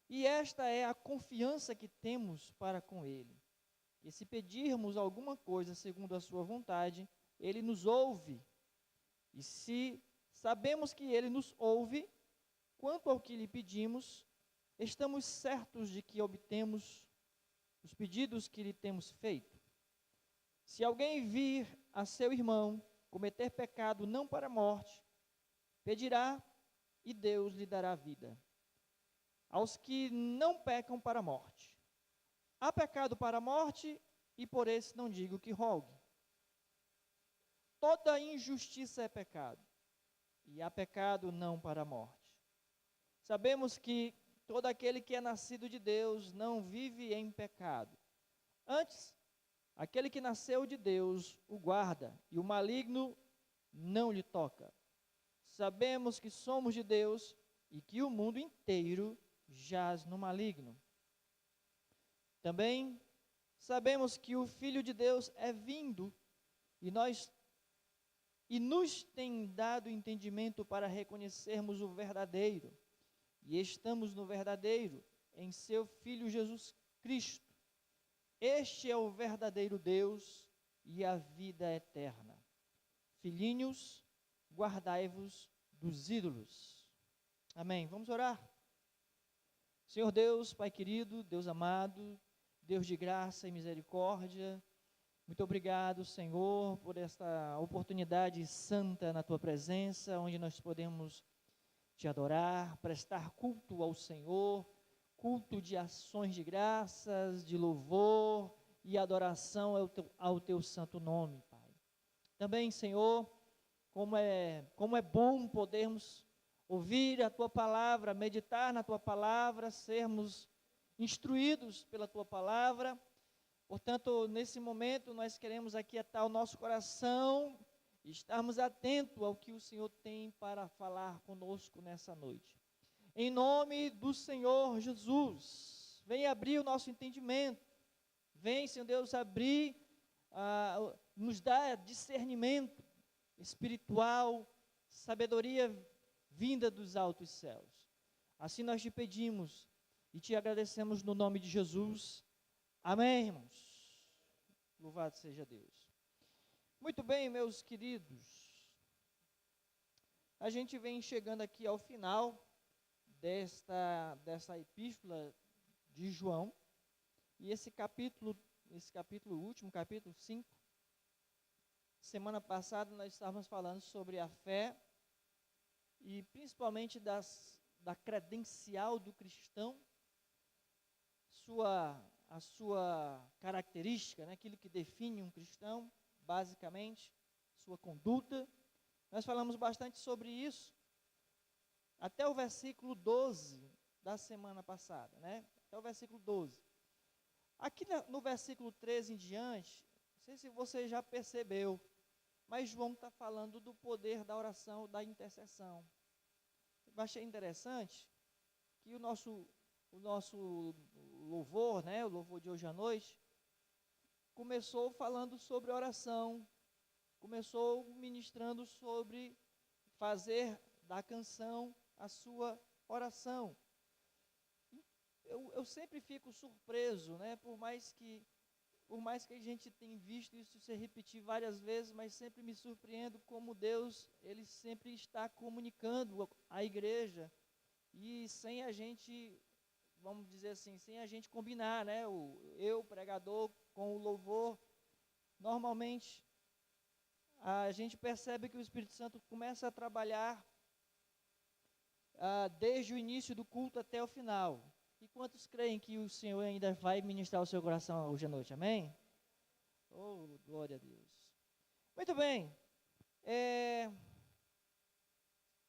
E esta é a confiança que temos para com Ele, que se pedirmos alguma coisa segundo a sua vontade, Ele nos ouve. E se sabemos que Ele nos ouve, quanto ao que lhe pedimos, estamos certos de que obtemos os pedidos que lhe temos feito. Se alguém vir a seu irmão cometer pecado não para a morte, pedirá e Deus lhe dará vida. Aos que não pecam para a morte. Há pecado para a morte, e por esse não digo que rogue. Toda injustiça é pecado, e há pecado não para a morte. Sabemos que todo aquele que é nascido de Deus não vive em pecado. Antes, aquele que nasceu de Deus o guarda, e o maligno não lhe toca. Sabemos que somos de Deus e que o mundo inteiro jaz no maligno. Também sabemos que o Filho de Deus é vindo e nos tem dado entendimento para reconhecermos o verdadeiro. E estamos no verdadeiro, em seu Filho Jesus Cristo. Este é o verdadeiro Deus e a vida eterna. Filhinhos, guardai-vos dos ídolos. Amém. Vamos orar? Senhor Deus, Pai querido, Deus amado, Deus de graça e misericórdia, muito obrigado, Senhor, por esta oportunidade santa na Tua presença, onde nós podemos Te adorar, prestar culto ao Senhor, culto de ações de graças, de louvor e adoração ao Teu santo nome, Pai. Também, Senhor, como é bom podermos ouvir a Tua palavra, meditar na Tua palavra, sermos instruídos pela Tua palavra. Portanto, nesse momento, nós queremos aquietar o nosso coração e estarmos atentos ao que o Senhor tem para falar conosco nessa noite. Em nome do Senhor Jesus, vem abrir o nosso entendimento. Vem, Senhor Deus, abrir, nos dar discernimento espiritual, sabedoria vinda dos altos céus. Assim nós te pedimos e te agradecemos no nome de Jesus. Amém, irmãos? Louvado seja Deus. Muito bem, meus queridos. A gente vem chegando aqui ao final dessa epístola de João. E esse capítulo último, capítulo 5. Semana passada nós estávamos falando sobre a fé e principalmente da credencial do cristão, a sua característica, né, aquilo que define um cristão, basicamente, sua conduta. Nós falamos bastante sobre isso, até o versículo 12 da semana passada, né? Até o versículo 12. Aqui no versículo 13 em diante, não sei se você já percebeu, mas João está falando do poder da oração, da intercessão. Eu achei interessante que o nosso louvor, né, o louvor de hoje à noite, começou falando sobre oração, começou ministrando sobre fazer da canção a sua oração. Eu sempre fico surpreso, né, por mais que a gente tenha visto isso se repetir várias vezes, mas sempre me surpreendo como Deus, Ele sempre está comunicando à igreja, e sem a gente, vamos dizer assim, sem a gente combinar, né, eu, pregador, com o louvor. Normalmente, a gente percebe que o Espírito Santo começa a trabalhar desde o início do culto até o final. E quantos creem que o Senhor ainda vai ministrar o seu coração hoje à noite? Amém? Oh, glória a Deus. Muito bem.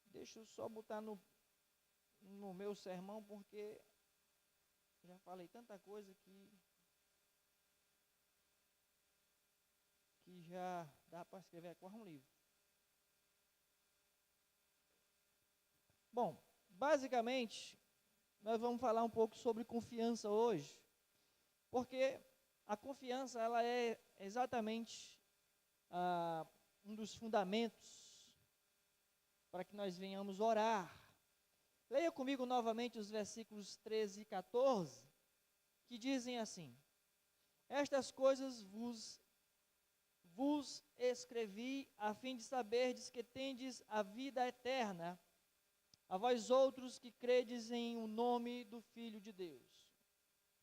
Deixa eu só botar no meu sermão, porque já falei tanta coisa que já dá para escrever quase um livro. Bom, basicamente, nós vamos falar um pouco sobre confiança hoje, porque a confiança, ela é exatamente um dos fundamentos para que nós venhamos orar. Leia comigo novamente os versículos 13 e 14, que dizem assim: Estas coisas vos escrevi, a fim de saberdes que tendes a vida eterna, a vós outros que credes em o nome do Filho de Deus.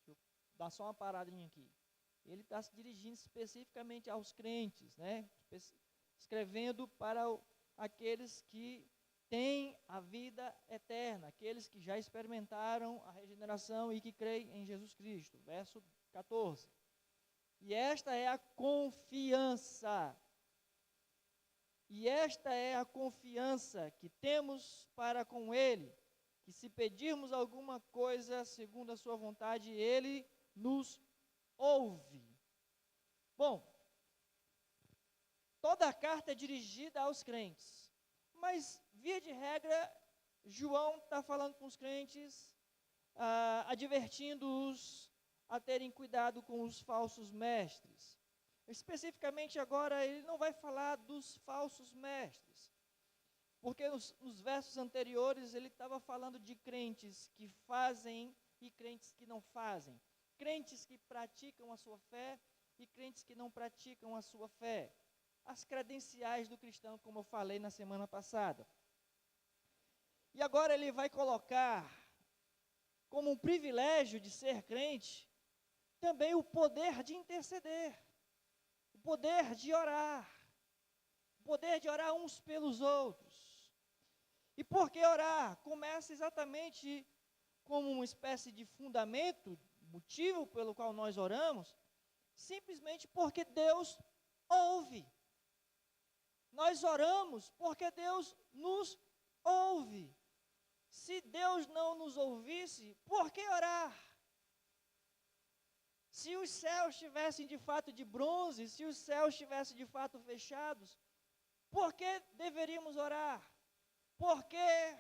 Deixa eu dar só uma paradinha aqui. Ele está se dirigindo especificamente aos crentes, né? Escrevendo para aqueles que têm a vida eterna, aqueles que já experimentaram a regeneração e que creem em Jesus Cristo. Verso 14. E esta é a confiança. E esta é a confiança que temos para com Ele, que se pedirmos alguma coisa segundo a sua vontade, Ele nos ouve. Bom, toda a carta é dirigida aos crentes, mas, via de regra, João está falando com os crentes, advertindo-os a terem cuidado com os falsos mestres. Especificamente agora, ele não vai falar dos falsos mestres, porque nos versos anteriores ele estava falando de crentes que fazem e crentes que não fazem, crentes que praticam a sua fé e crentes que não praticam a sua fé. As credenciais do cristão, como eu falei na semana passada. E agora ele vai colocar como um privilégio de ser crente também o poder de interceder, o poder de orar uns pelos outros. E por que orar? Começa exatamente como uma espécie de fundamento, motivo pelo qual nós oramos, simplesmente porque Deus ouve. Nós oramos porque Deus nos ouve. Se Deus não nos ouvisse, por que orar? Se os céus estivessem de fato de bronze, se os céus estivessem de fato fechados, por que deveríamos orar? Por que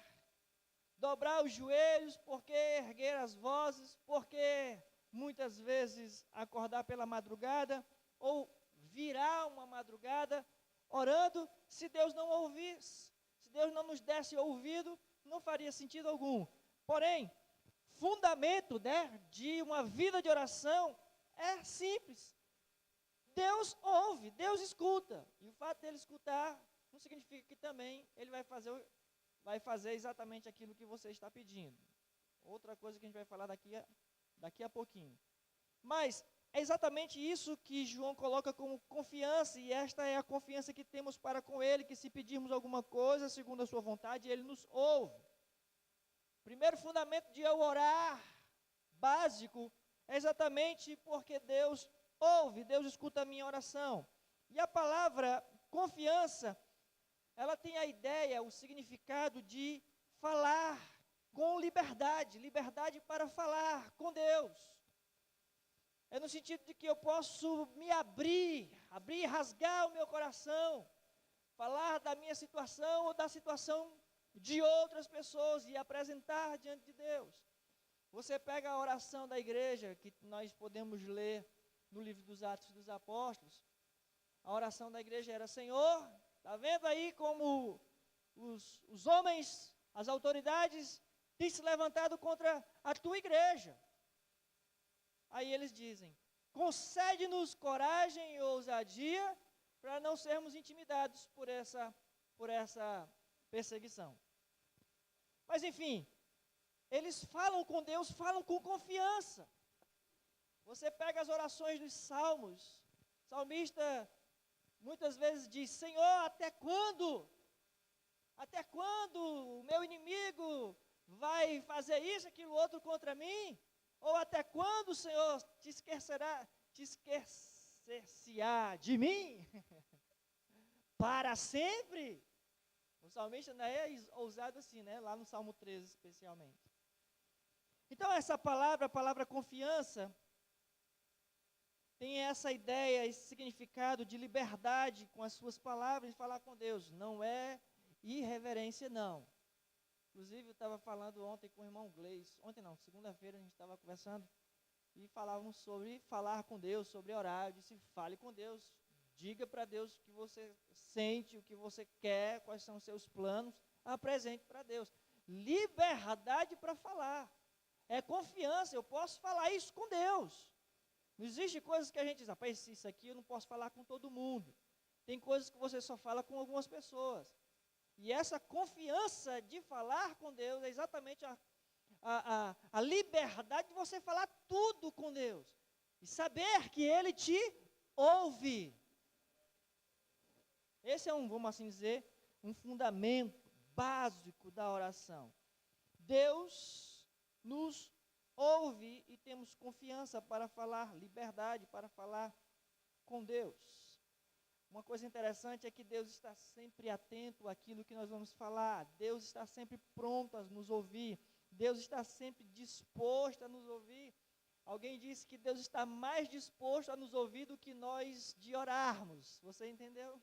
dobrar os joelhos? Por que erguer as vozes? Por que muitas vezes acordar pela madrugada ou virar uma madrugada orando, se Deus não ouvisse, se Deus não nos desse ouvido, não faria sentido algum. Porém, fundamento, de uma vida de oração é simples. Deus ouve, Deus escuta. E o fato dele escutar não significa que também ele vai fazer exatamente aquilo que você está pedindo. Outra coisa que a gente vai falar daqui a pouquinho. Mas é exatamente isso que João coloca como confiança, e esta é a confiança que temos para com Ele, que se pedirmos alguma coisa segundo a sua vontade, Ele nos ouve. Primeiro fundamento de eu orar, básico, é exatamente porque Deus ouve, Deus escuta a minha oração. E a palavra confiança, ela tem a ideia, o significado de falar com liberdade, liberdade para falar com Deus. É no sentido de que eu posso me abrir, rasgar o meu coração, falar da minha situação ou da situação de outras pessoas e apresentar diante de Deus. Você pega a oração da igreja, que nós podemos ler no livro dos Atos dos Apóstolos. A oração da igreja era: Senhor, está vendo aí como os homens, as autoridades, têm se levantado contra a tua igreja. Aí eles dizem: concede-nos coragem e ousadia para não sermos intimidados por essa perseguição. Mas enfim, eles falam com Deus, falam com confiança. Você pega as orações dos salmos, o salmista muitas vezes diz: Senhor, até quando? Até quando o meu inimigo vai fazer isso, aquilo, outro contra mim? Ou até quando, Senhor, te esquecerá de mim? Para sempre? O salmista ainda é ousado assim, lá no Salmo 13 especialmente. Então essa palavra, a palavra confiança, tem essa ideia, esse significado de liberdade com as suas palavras e falar com Deus. Não é irreverência, não. Inclusive, eu estava falando ontem com o irmão Gleis. Ontem não, segunda-feira a gente estava conversando e falávamos sobre falar com Deus, sobre orar. Eu disse: fale com Deus, diga para Deus o que você sente, o que você quer, quais são os seus planos, apresente para Deus. liberdade para falar. É confiança, eu posso falar isso com Deus. Não existe coisas que a gente diz, rapaz, isso aqui eu não posso falar com todo mundo. Tem coisas que você só fala com algumas pessoas. E essa confiança de falar com Deus é exatamente a liberdade de você falar tudo com Deus. E saber que Ele te ouve. Esse é vamos assim dizer, um fundamento básico da oração. Deus nos ouve e temos confiança para falar, liberdade para falar com Deus. Uma coisa interessante é que Deus está sempre atento àquilo que nós vamos falar. Deus está sempre pronto a nos ouvir. Deus está sempre disposto a nos ouvir. Alguém disse que Deus está mais disposto a nos ouvir do que nós de orarmos. Você entendeu?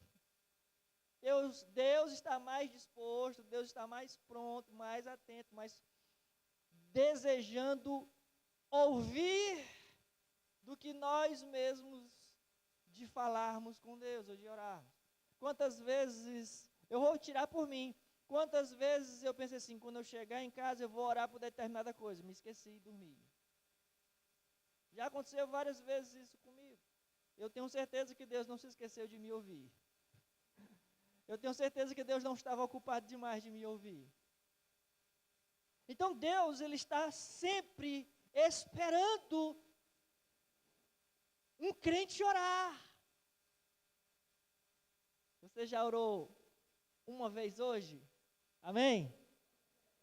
Deus está mais disposto, Deus está mais pronto, mais atento, mais desejando ouvir do que nós mesmos de falarmos com Deus ou de orarmos. Quantas vezes, eu vou tirar por mim, quantas vezes eu pensei assim, quando eu chegar em casa eu vou orar por determinada coisa, me esqueci e dormi. Já aconteceu várias vezes isso comigo. Eu tenho certeza que Deus não se esqueceu de me ouvir. Eu tenho certeza que Deus não estava ocupado demais de me ouvir. Então Deus, Ele está sempre esperando um crente orar. Você já orou uma vez hoje? Amém?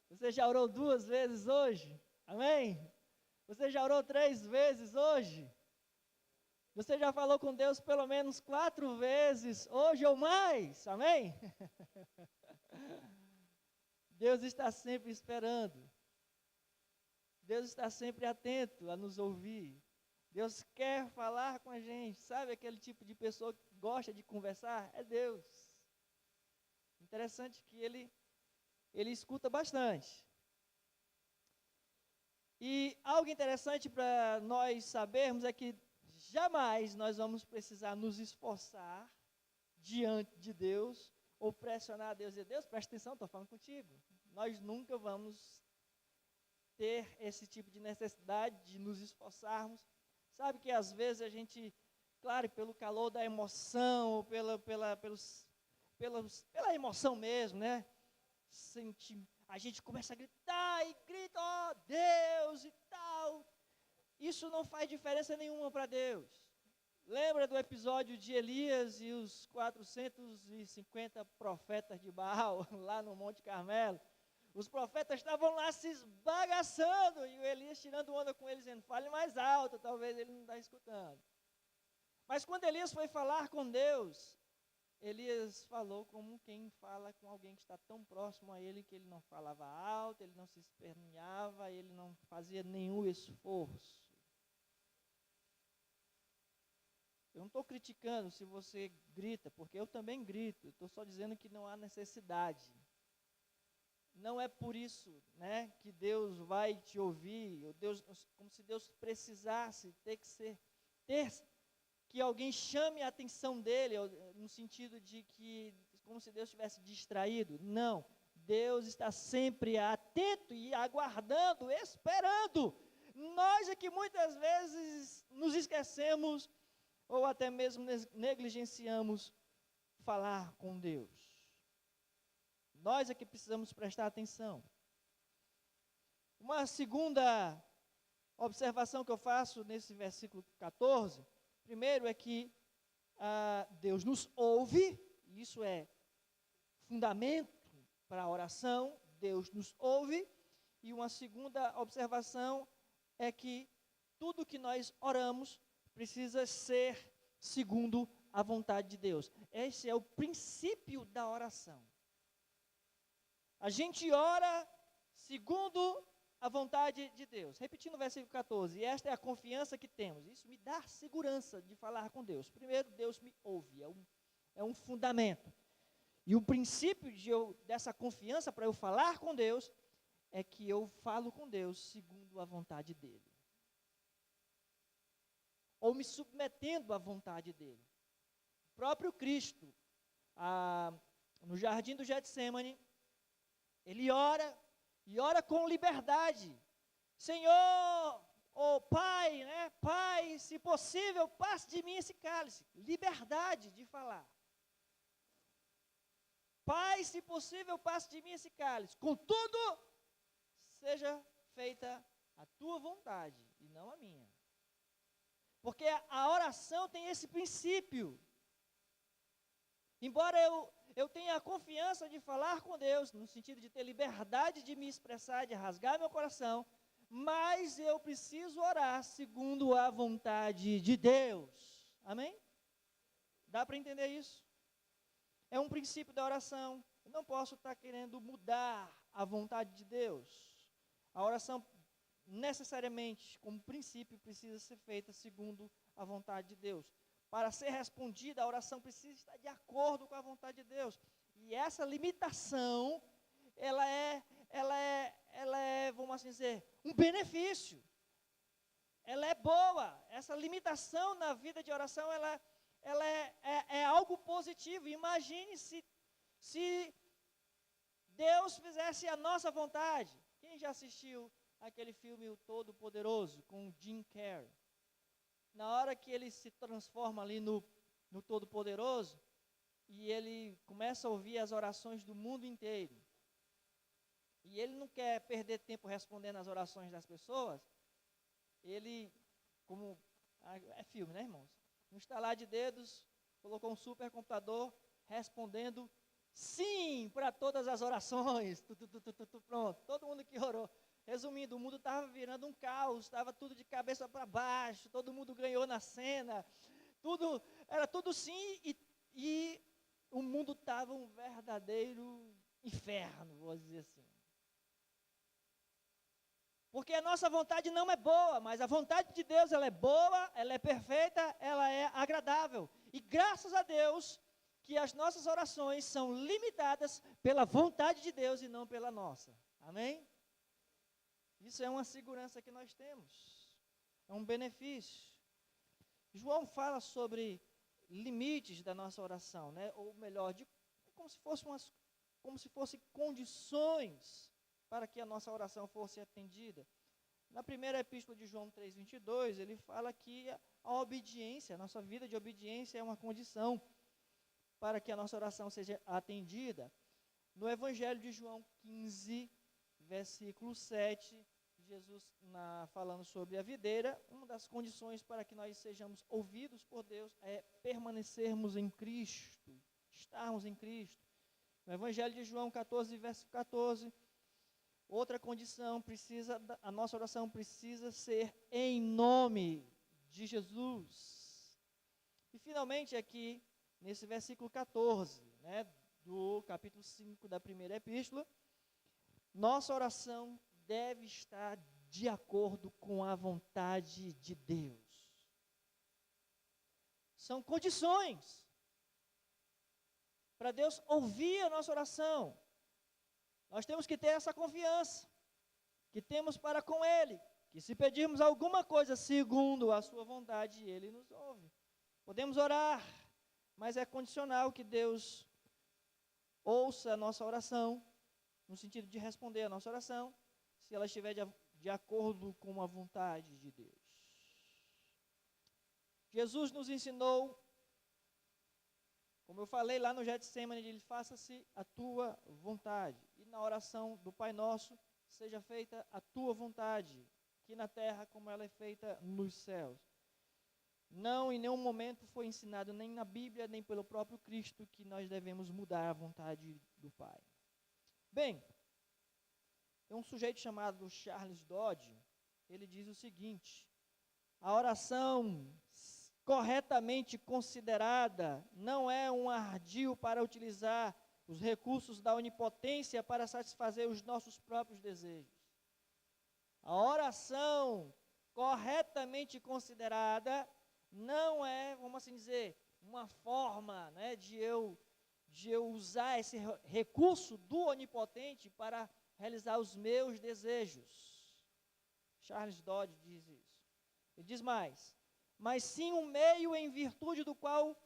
Você já orou 2 vezes hoje? Amém? Você já orou 3 vezes hoje? Você já falou com Deus pelo menos 4 vezes hoje ou mais? Amém? Deus está sempre esperando. Deus está sempre atento a nos ouvir. Deus quer falar com a gente. Sabe aquele tipo de pessoa que gosta de conversar? É Deus. Interessante que Ele escuta bastante. E algo interessante para nós sabermos é que jamais nós vamos precisar nos esforçar diante de Deus ou pressionar a Deus e dizer, Deus, presta atenção, estou falando contigo. Nós nunca vamos ter esse tipo de necessidade de nos esforçarmos. Sabe que às vezes a gente, claro, pelo calor da emoção, pela emoção mesmo, né? A gente começa a gritar e grita, ó Deus e tal. Isso não faz diferença nenhuma para Deus. Lembra do episódio de Elias e os 450 profetas de Baal, lá no Monte Carmelo? Os profetas estavam lá se esbagaçando, e o Elias tirando onda com eles, dizendo, fale mais alto, talvez ele não está escutando. Mas quando Elias foi falar com Deus, Elias falou como quem fala com alguém que está tão próximo a ele, que ele não falava alto, ele não se esperneava, ele não fazia nenhum esforço. Eu não estou criticando se você grita, porque eu também grito, estou só dizendo que não há necessidade. Não é por isso, né, que Deus vai te ouvir, ou Deus, como se Deus precisasse ter que alguém chame a atenção dele, no sentido de que, como se Deus estivesse distraído. Não, Deus está sempre atento e aguardando, esperando. Nós é que muitas vezes nos esquecemos, ou até mesmo negligenciamos falar com Deus. Nós é que precisamos prestar atenção. Uma segunda observação que eu faço nesse versículo 14, primeiro é que Deus nos ouve, isso é fundamento para a oração, Deus nos ouve, e uma segunda observação é que tudo que nós oramos precisa ser segundo a vontade de Deus. Esse é o princípio da oração. A gente ora segundo a vontade de Deus. Repetindo o versículo 14, e esta é a confiança que temos. Isso me dá segurança de falar com Deus. Primeiro, Deus me ouve, é um fundamento. E o princípio dessa confiança para eu falar com Deus é que eu falo com Deus segundo a vontade dEle. Ou me submetendo à vontade dEle. O próprio Cristo, no jardim do Getsêmani, Ele ora e ora com liberdade. Senhor, ou Pai, né? Pai, se possível, passe de mim esse cálice. Liberdade de falar. Pai, se possível, passe de mim esse cálice. Contudo, seja feita a tua vontade e não a minha. Porque a oração tem esse princípio. Embora eu tenha a confiança de falar com Deus, no sentido de ter liberdade de me expressar, de rasgar meu coração, mas eu preciso orar segundo a vontade de Deus. Amém? Dá para entender isso? É um princípio da oração. Eu não posso estar querendo mudar a vontade de Deus. A oração, necessariamente, como princípio, precisa ser feita segundo a vontade de Deus. Para ser respondida, a oração precisa estar de acordo com a vontade de Deus. E essa limitação, ela é, vamos assim dizer, um benefício. Ela é boa. Essa limitação na vida de oração, ela é algo positivo. Imagine se Deus fizesse a nossa vontade. Quem já assistiu aquele filme O Todo-Poderoso, com Jim Carrey? Na hora que ele se transforma ali no Todo-Poderoso, e ele começa a ouvir as orações do mundo inteiro, e ele não quer perder tempo respondendo as orações das pessoas, ele, como é filme, né, irmãos? No estalar de dedos, colocou um supercomputador respondendo sim para todas as orações. Pronto, todo mundo que orou. Resumindo, o mundo estava virando um caos, estava tudo de cabeça para baixo, todo mundo ganhou na cena, era tudo sim, e o mundo estava um verdadeiro inferno, vou dizer assim. Porque a nossa vontade não é boa, mas a vontade de Deus, ela é boa, ela é perfeita, ela é agradável. E graças a Deus que as nossas orações são limitadas pela vontade de Deus e não pela nossa. Amém? Isso é uma segurança que nós temos. É um benefício. João fala sobre limites da nossa oração, né? Ou melhor, como se fossem condições para que a nossa oração fosse atendida. Na primeira epístola de João 3,22, ele fala que a obediência, a nossa vida de obediência é uma condição para que a nossa oração seja atendida. No Evangelho de João 15, versículo 7, Jesus, falando sobre a videira, uma das condições para que nós sejamos ouvidos por Deus é permanecermos em Cristo, estarmos em Cristo. No Evangelho de João 14, verso 14, outra condição, a nossa oração precisa ser em nome de Jesus. E finalmente aqui, nesse versículo 14, né, do capítulo 5 da primeira epístola, nossa oração deve estar de acordo com a vontade de Deus. São condições para Deus ouvir a nossa oração. Nós temos que ter essa confiança que temos para com Ele, que se pedirmos alguma coisa segundo a sua vontade, Ele nos ouve. Podemos orar, mas é condicional que Deus ouça a nossa oração, no sentido de responder a nossa oração, se ela estiver de acordo com a vontade de Deus. Jesus nos ensinou, como eu falei lá no Getsemane, ele faça-se a tua vontade. E na oração do Pai Nosso, seja feita a tua vontade, aqui na terra como ela é feita nos céus. Não, em nenhum momento foi ensinado, nem na Bíblia, nem pelo próprio Cristo, que nós devemos mudar a vontade do Pai. Bem, tem um sujeito chamado Charles Dodge, ele diz o seguinte: a oração corretamente considerada não é um ardil para utilizar os recursos da onipotência para satisfazer os nossos próprios desejos. A oração corretamente considerada não é, vamos assim dizer, uma forma, né, de eu usar esse recurso do onipotente para realizar os meus desejos. Charles Dodge diz isso. Ele diz mais: mas sim um meio em virtude do qual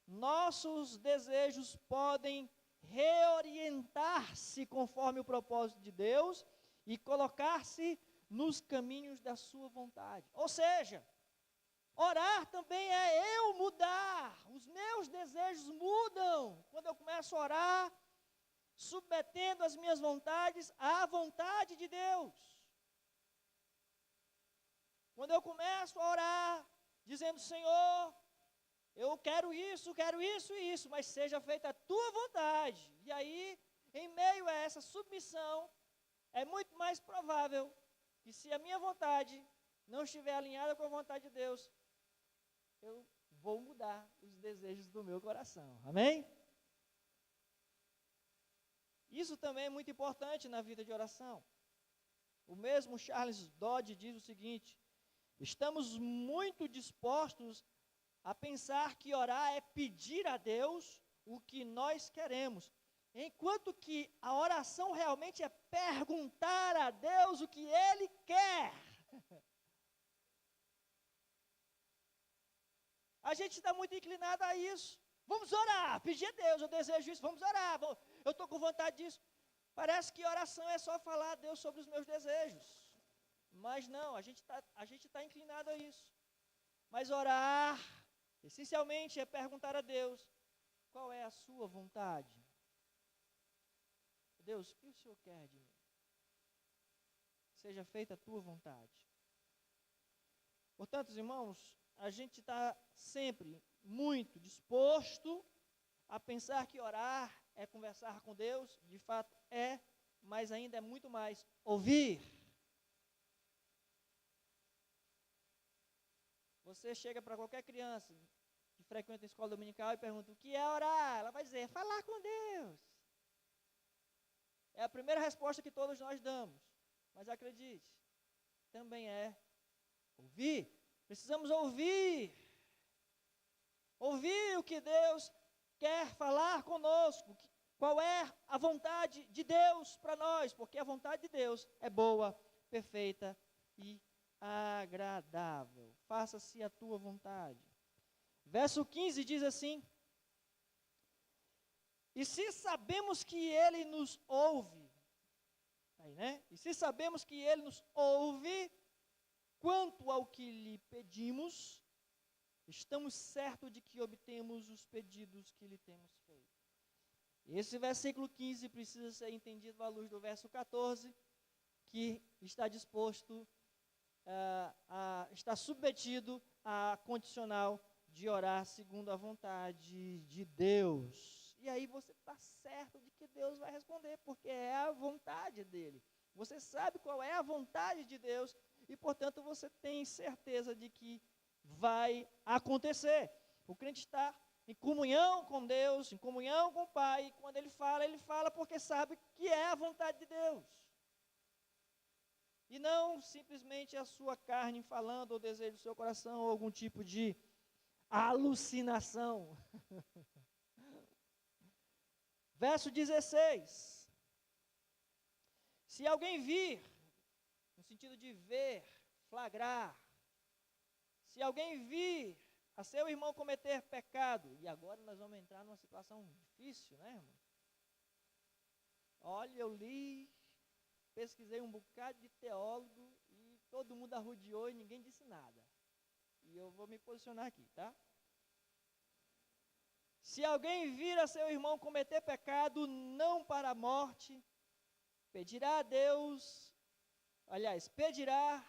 nossos desejos podem reorientar-se conforme o propósito de Deus e colocar-se nos caminhos da sua vontade. Ou seja, orar também é eu mudar. Os meus desejos mudam quando eu começo a orar, submetendo as minhas vontades à vontade de Deus. Quando eu começo a orar, dizendo, Senhor, eu quero isso e isso, mas seja feita a tua vontade. E aí, em meio a essa submissão, é muito mais provável que se a minha vontade não estiver alinhada com a vontade de Deus, eu vou mudar os desejos do meu coração. Amém? Isso também é muito importante na vida de oração. O mesmo Charles Dodd diz o seguinte: estamos muito dispostos a pensar que orar é pedir a Deus o que nós queremos, enquanto que a oração realmente é perguntar a Deus o que Ele quer. A gente está muito inclinado a isso. Vamos orar, pedir a Deus, eu desejo isso, vamos orar, eu estou com vontade disso. Parece que oração é só falar a Deus sobre os meus desejos. Mas não, a gente tá inclinado a isso. Mas orar, essencialmente, é perguntar a Deus, qual é a sua vontade? Deus, o que o Senhor quer de mim? Seja feita a tua vontade. Portanto, irmãos, a gente está sempre muito disposto a pensar que orar é conversar com Deus, de fato é, mas ainda é muito mais ouvir. Você chega para qualquer criança que frequenta a escola dominical e pergunta o que é orar, ela vai dizer, é falar com Deus. É a primeira resposta que todos nós damos, mas acredite, também é ouvir. Precisamos ouvir o que Deus quer falar conosco, qual é a vontade de Deus para nós, porque a vontade de Deus é boa, perfeita e agradável. Faça-se a tua vontade. Verso 15 diz assim: e se sabemos que Ele nos ouve, e se sabemos que Ele nos ouve, quanto ao que lhe pedimos, estamos certos de que obtemos os pedidos que lhe temos feito. Esse versículo 15 precisa ser entendido à luz do verso 14, que está disposto, está submetido à condicional de orar segundo a vontade de Deus. E aí você está certo de que Deus vai responder, porque é a vontade dele. Você sabe qual é a vontade de Deus e, portanto, você tem certeza de que vai acontecer. O crente está em comunhão com Deus, em comunhão com o Pai, e quando ele fala porque sabe que é a vontade de Deus. E não simplesmente a sua carne falando, ou desejo do seu coração, ou algum tipo de alucinação. Verso 16. Se alguém vir, no sentido de ver, flagrar, se alguém vir a seu irmão cometer pecado, e agora nós vamos entrar numa situação difícil, né, irmão? Olha, eu li, pesquisei um bocado de teólogo, e todo mundo arrodeou e ninguém disse nada. E eu vou me posicionar aqui, tá? Se alguém vir a seu irmão cometer pecado, não para a morte, pedirá a Deus, pedirá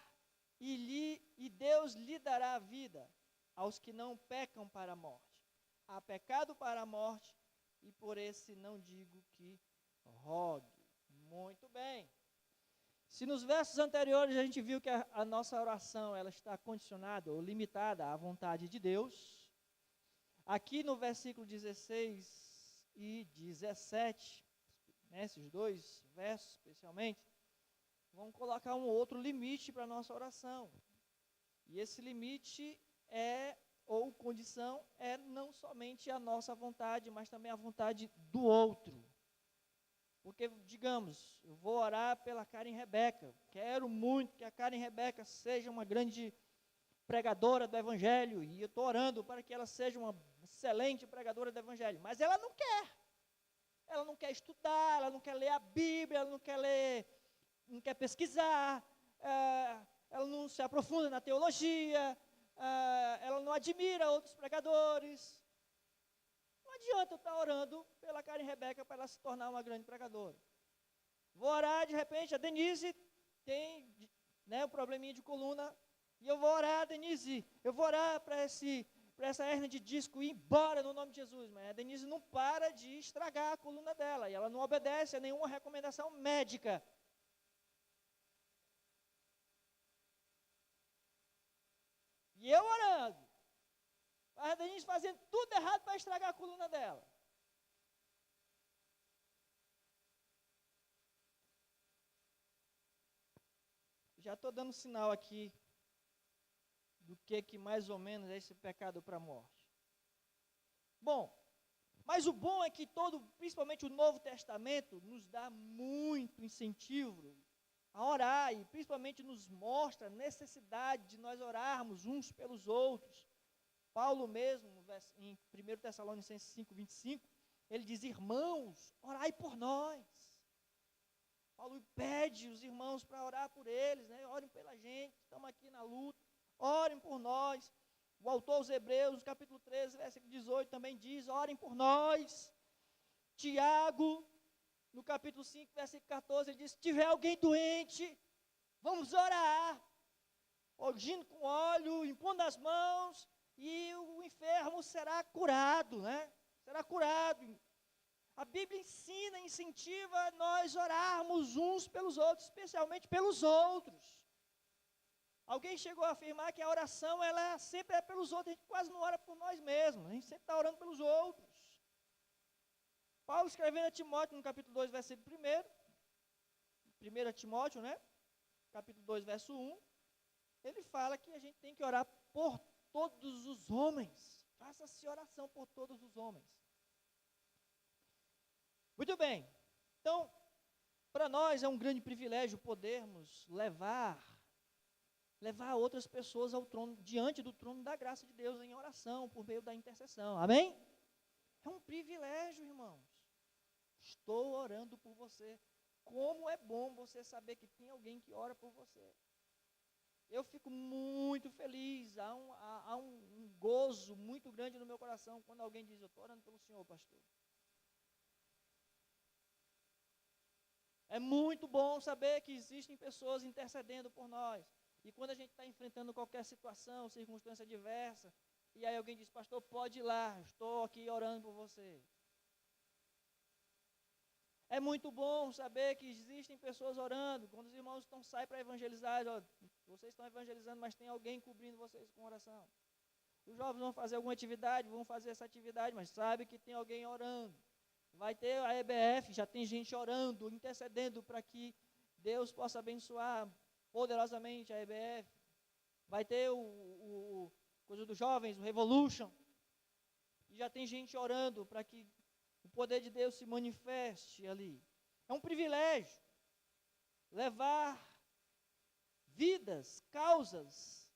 e Deus lhe dará a vida aos que não pecam para a morte. Há pecado para a morte, e por esse não digo que rogue. Muito bem. Se nos versos anteriores a gente viu que a nossa oração ela está condicionada ou limitada à vontade de Deus, aqui no versículo 16 e 17, esses dois versos especialmente, vamos colocar um outro limite para a nossa oração. E esse limite ou condição, é não somente a nossa vontade, mas também a vontade do outro. Porque, digamos, eu vou orar pela Karen Rebeca, quero muito que a Karen Rebeca seja uma grande pregadora do Evangelho, e eu estou orando para que ela seja uma excelente pregadora do Evangelho, mas ela não quer estudar, ela não quer ler a Bíblia, ela não quer ler não quer pesquisar, ela não se aprofunda na teologia, ela não admira outros pregadores. Não adianta eu estar orando pela Karen Rebeca para ela se tornar uma grande pregadora. Vou orar, de repente, a Denise tem um probleminha de coluna, e eu vou orar, Denise, eu vou orar para essa hérnia de disco ir embora no nome de Jesus. Mas a Denise não para de estragar a coluna dela, e ela não obedece a nenhuma recomendação médica. E eu orando, a Denise fazendo tudo errado para estragar a coluna dela. Já estou dando sinal aqui do que mais ou menos é esse pecado para a morte. Bom, mas o bom é que principalmente o Novo Testamento, nos dá muito incentivo a orar, e principalmente nos mostra a necessidade de nós orarmos uns pelos outros. Paulo mesmo, em 1 Tessalonicenses 5:25, ele diz: irmãos, orai por nós. Paulo pede os irmãos para orar por eles, orem pela gente, estamos aqui na luta, orem por nós. O autor aos Hebreus, no capítulo 13, versículo 18, também diz: orem por nós. Tiago, no capítulo 5, versículo 14, ele diz: se tiver alguém doente, vamos orar, ungindo com óleo, impondo as mãos, e o enfermo será curado, será curado. A Bíblia ensina, incentiva nós orarmos uns pelos outros, especialmente pelos outros. Alguém chegou a afirmar que a oração, ela sempre é pelos outros, a gente quase não ora por nós mesmos, a gente sempre está orando pelos outros. Paulo escrevendo a Timóteo, no capítulo 2, versículo 1 Timóteo, capítulo 2, verso 1, ele fala que a gente tem que orar por todos os homens. Faça-se oração por todos os homens. Muito bem, então, para nós é um grande privilégio podermos levar outras pessoas ao trono, diante do trono da graça de Deus em oração, por meio da intercessão, amém? É um privilégio, irmãos. Estou orando por você. Como é bom você saber que tem alguém que ora por você. Eu fico muito feliz, há um gozo muito grande no meu coração quando alguém diz: eu estou orando pelo Senhor, pastor. É muito bom saber que existem pessoas intercedendo por nós. E quando a gente está enfrentando qualquer situação, circunstância adversa, e aí alguém diz: pastor, pode ir lá, estou aqui orando por você. É muito bom saber que existem pessoas orando. Quando os irmãos saem para evangelizar, vocês estão evangelizando, mas tem alguém cobrindo vocês com oração. Os jovens vão fazer alguma atividade, vão fazer essa atividade, mas sabe que tem alguém orando. Vai ter a EBF, já tem gente orando, intercedendo para que Deus possa abençoar poderosamente a EBF. Vai ter o coisa dos jovens, o Revolution. E já tem gente orando para que o poder de Deus se manifeste ali. É um privilégio levar vidas, causas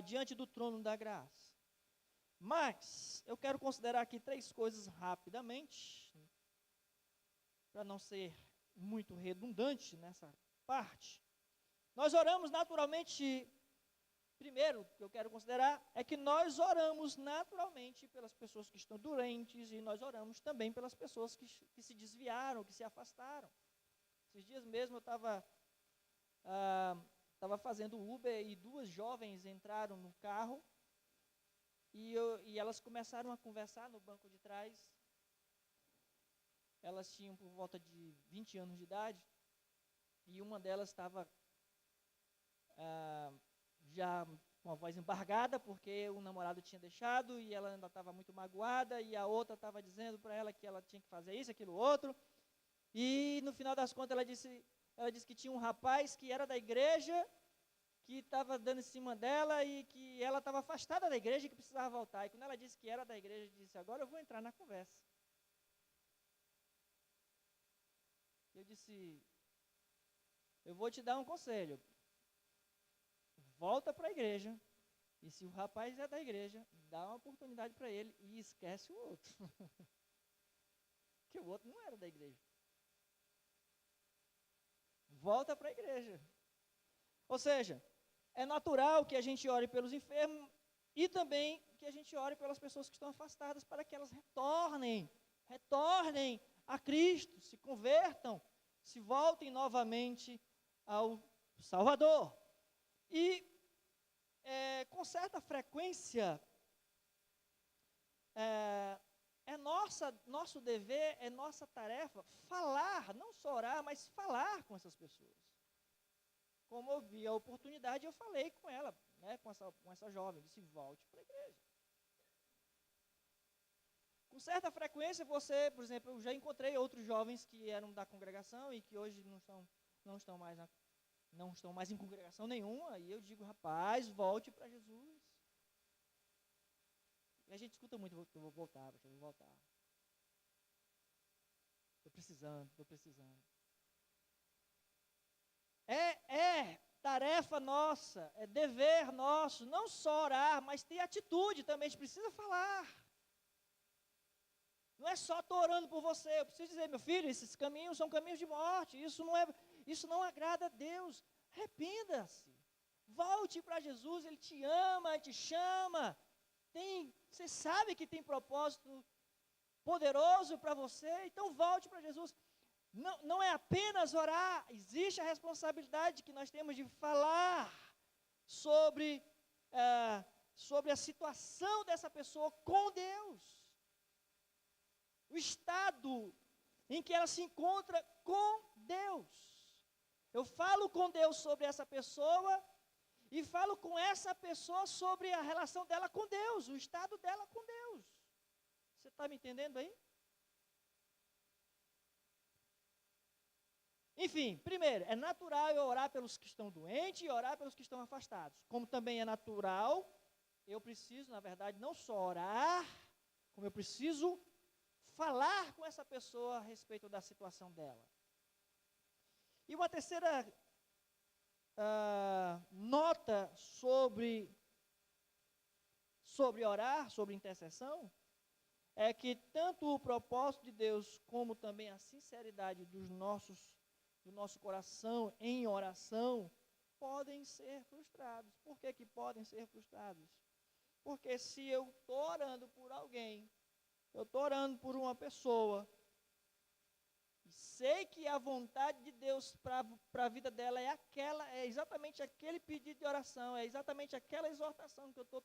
diante do trono da graça. Mas eu quero considerar aqui 3 coisas rapidamente, para não ser muito redundante nessa parte. Nós oramos naturalmente. Primeiro, que eu quero considerar é que nós oramos naturalmente pelas pessoas que estão doentes, e nós oramos também pelas pessoas que se desviaram, que se afastaram. Esses dias mesmo eu estava fazendo Uber e 2 jovens entraram no carro e elas começaram a conversar no banco de trás. Elas tinham por volta de 20 anos de idade e uma delas estava já com a voz embargada, porque o namorado tinha deixado, e ela ainda estava muito magoada, e a outra estava dizendo para ela que ela tinha que fazer isso, aquilo, outro, e no final das contas ela disse que tinha um rapaz que era da igreja, que estava dando em cima dela, e que ela estava afastada da igreja e que precisava voltar, e quando ela disse que era da igreja, disse: agora eu vou entrar na conversa. Eu disse: eu vou te dar um conselho. Volta para a igreja, e se o rapaz é da igreja, dá uma oportunidade para ele e esquece o outro. Porque o outro não era da igreja. volta para a igreja. Ou seja, é natural que a gente ore pelos enfermos e também que a gente ore pelas pessoas que estão afastadas para que elas retornem a Cristo, se convertam, se voltem novamente ao Salvador. E com certa frequência, nosso dever, é nossa tarefa falar, não só orar, mas falar com essas pessoas. Como eu vi a oportunidade, eu falei com ela, né, com essa jovem, disse, volte para a igreja. Com certa frequência, você, por exemplo, eu já encontrei outros jovens que eram da congregação e que hoje não estão mais em congregação nenhuma, e eu digo, rapaz, volte para Jesus. E a gente escuta muito, eu vou voltar. Estou precisando. É tarefa nossa, é dever nosso, não só orar, mas ter atitude também, a gente precisa falar. Não é só estou orando por você, eu preciso dizer, meu filho, esses caminhos são caminhos de morte, isso não agrada a Deus. Arrependa-se, volte para Jesus, Ele te ama, te chama, você sabe que tem propósito poderoso para você, então volte para Jesus. Não é apenas orar, existe a responsabilidade que nós temos de falar sobre a situação dessa pessoa com Deus. O estado em que ela se encontra com Deus. Eu falo com Deus sobre essa pessoa e falo com essa pessoa sobre a relação dela com Deus, o estado dela com Deus. Você está me entendendo aí? Enfim, primeiro, é natural eu orar pelos que estão doentes e orar pelos que estão afastados. Como também é natural, eu preciso, na verdade, não só orar, como eu preciso falar com essa pessoa a respeito da situação dela. E uma terceira nota sobre orar, sobre intercessão, é que tanto o propósito de Deus, como também a sinceridade do nosso coração em oração, podem ser frustrados. Por que podem ser frustrados? Porque se eu estou orando por alguém, eu estou orando por uma pessoa, e sei que a vontade de Deus para a vida dela é exatamente aquele pedido de oração, é exatamente aquela exortação que eu estou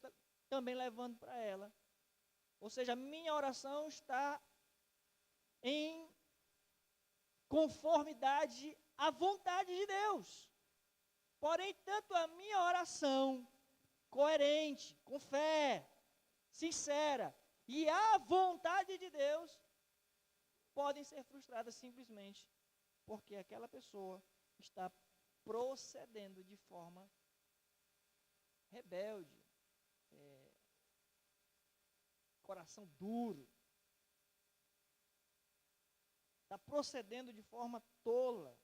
também levando para ela. Ou seja, a minha oração está em conformidade à vontade de Deus. Porém, tanto a minha oração coerente, com fé, sincera, e a vontade de Deus podem ser frustradas simplesmente porque aquela pessoa está procedendo de forma rebelde, coração duro, está procedendo de forma tola,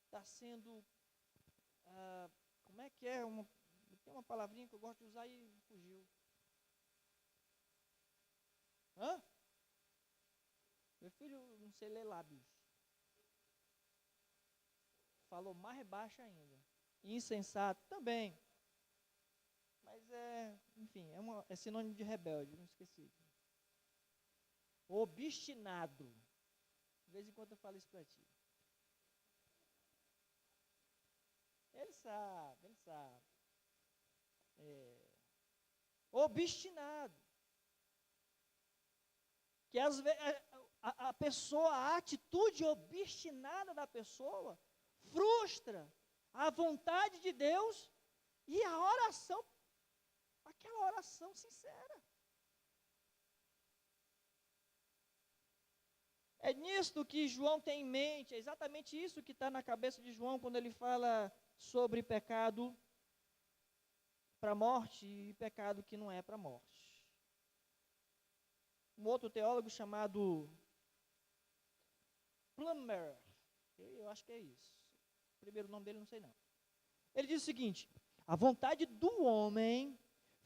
está sendo, como é que é? Tem uma palavrinha que eu gosto de usar e fugiu. Meu filho não sei ler lábios. Falou mais baixo ainda. Insensato também. Mas enfim, é sinônimo de rebelde, não esqueci. Obstinado. De vez em quando eu falo isso para ti. Ele sabe. Obstinado. Que às vezes a atitude obstinada da pessoa frustra a vontade de Deus e a oração, aquela oração sincera. É nisto que João tem em mente, é exatamente isso que está na cabeça de João quando ele fala sobre pecado para a morte e pecado que não é para a morte. Um outro teólogo chamado Plummer, eu acho que é isso. O primeiro nome dele não sei não. Ele diz o seguinte: a vontade do homem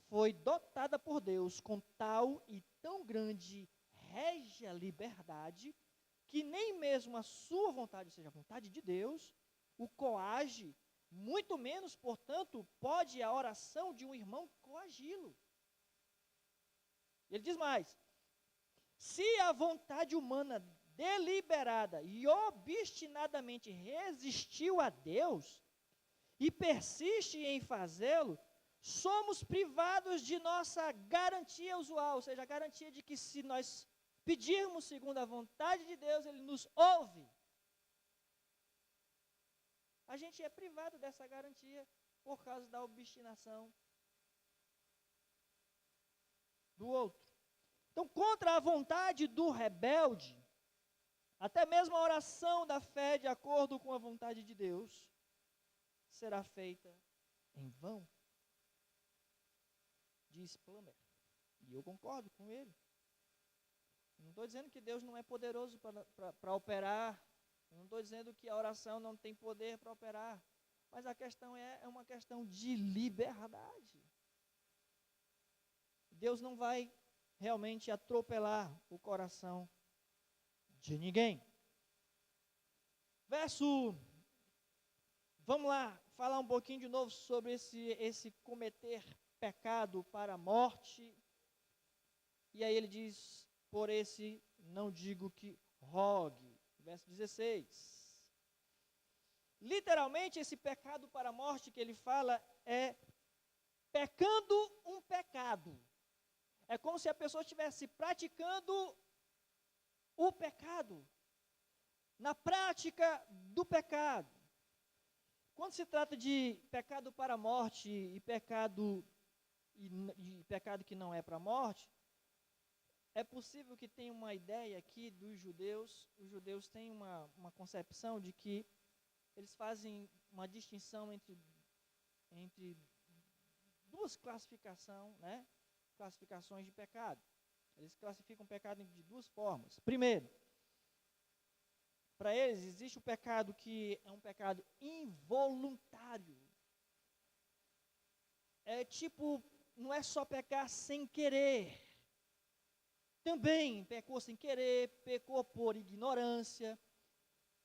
foi dotada por Deus com tal e tão grande régia liberdade que nem mesmo a sua vontade, ou seja, a vontade de Deus, o coage, muito menos, portanto, pode a oração de um irmão coagi-lo. Ele diz mais: se a vontade humana deliberada e obstinadamente resistiu a Deus e persiste em fazê-lo, somos privados de nossa garantia usual, ou seja, a garantia de que se nós pedirmos segundo a vontade de Deus, Ele nos ouve. A gente é privado dessa garantia por causa da obstinação do outro. Então, contra a vontade do rebelde, até mesmo a oração da fé de acordo com a vontade de Deus será feita em vão, diz Plummer. E eu concordo com ele. Não estou dizendo que Deus não é poderoso para operar. Não estou dizendo que a oração não tem poder para operar. Mas a questão é uma questão de liberdade. Deus não vai realmente atropelar o coração de ninguém. Vamos lá, falar um pouquinho de novo sobre esse cometer pecado para a morte. E aí ele diz: por esse não digo que rogue. Verso 16. Literalmente, esse pecado para a morte que ele fala é pecando um pecado. É como se a pessoa estivesse praticando o pecado, na prática do pecado. Quando se trata de pecado para a morte e pecado que não é para a morte, é possível que tenha uma ideia aqui dos judeus. Os judeus têm uma concepção de que eles fazem uma distinção entre duas classificações de pecado. Eles classificam o pecado de duas formas. Primeiro, para eles existe o pecado que é um pecado involuntário. É tipo, não é só pecar sem querer. Também pecou sem querer, pecou por ignorância,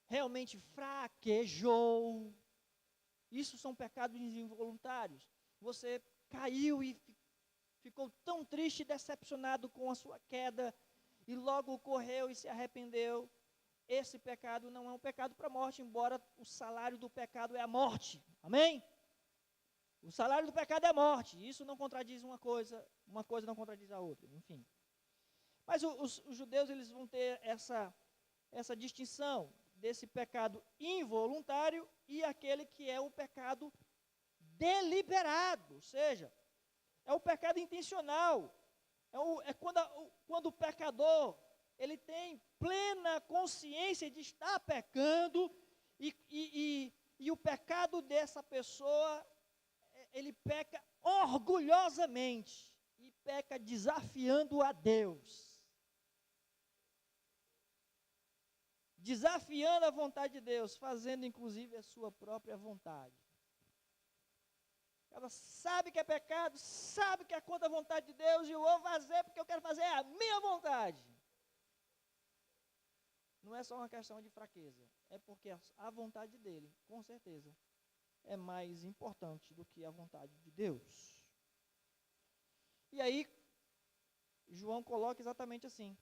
realmente fraquejou. Isso são pecados involuntários. Você caiu e ficou tão triste e decepcionado com a sua queda, e logo correu e se arrependeu. Esse pecado não é um pecado para a morte, embora o salário do pecado é a morte. Amém? O salário do pecado é a morte. Isso não contradiz uma coisa não contradiz a outra, enfim. Mas os judeus, eles vão ter essa distinção desse pecado involuntário e aquele que é o pecado deliberado, ou seja, é o pecado intencional. É quando o pecador, ele tem plena consciência de estar pecando e o pecado dessa pessoa, ele peca orgulhosamente e peca desafiando a Deus. Desafiando a vontade de Deus, fazendo inclusive a sua própria vontade. Ela sabe que é pecado, sabe que é contra a vontade de Deus, e eu vou fazer porque eu quero fazer a minha vontade. Não é só uma questão de fraqueza, é porque a vontade dele, com certeza, é mais importante do que a vontade de Deus. E aí, João coloca exatamente assim.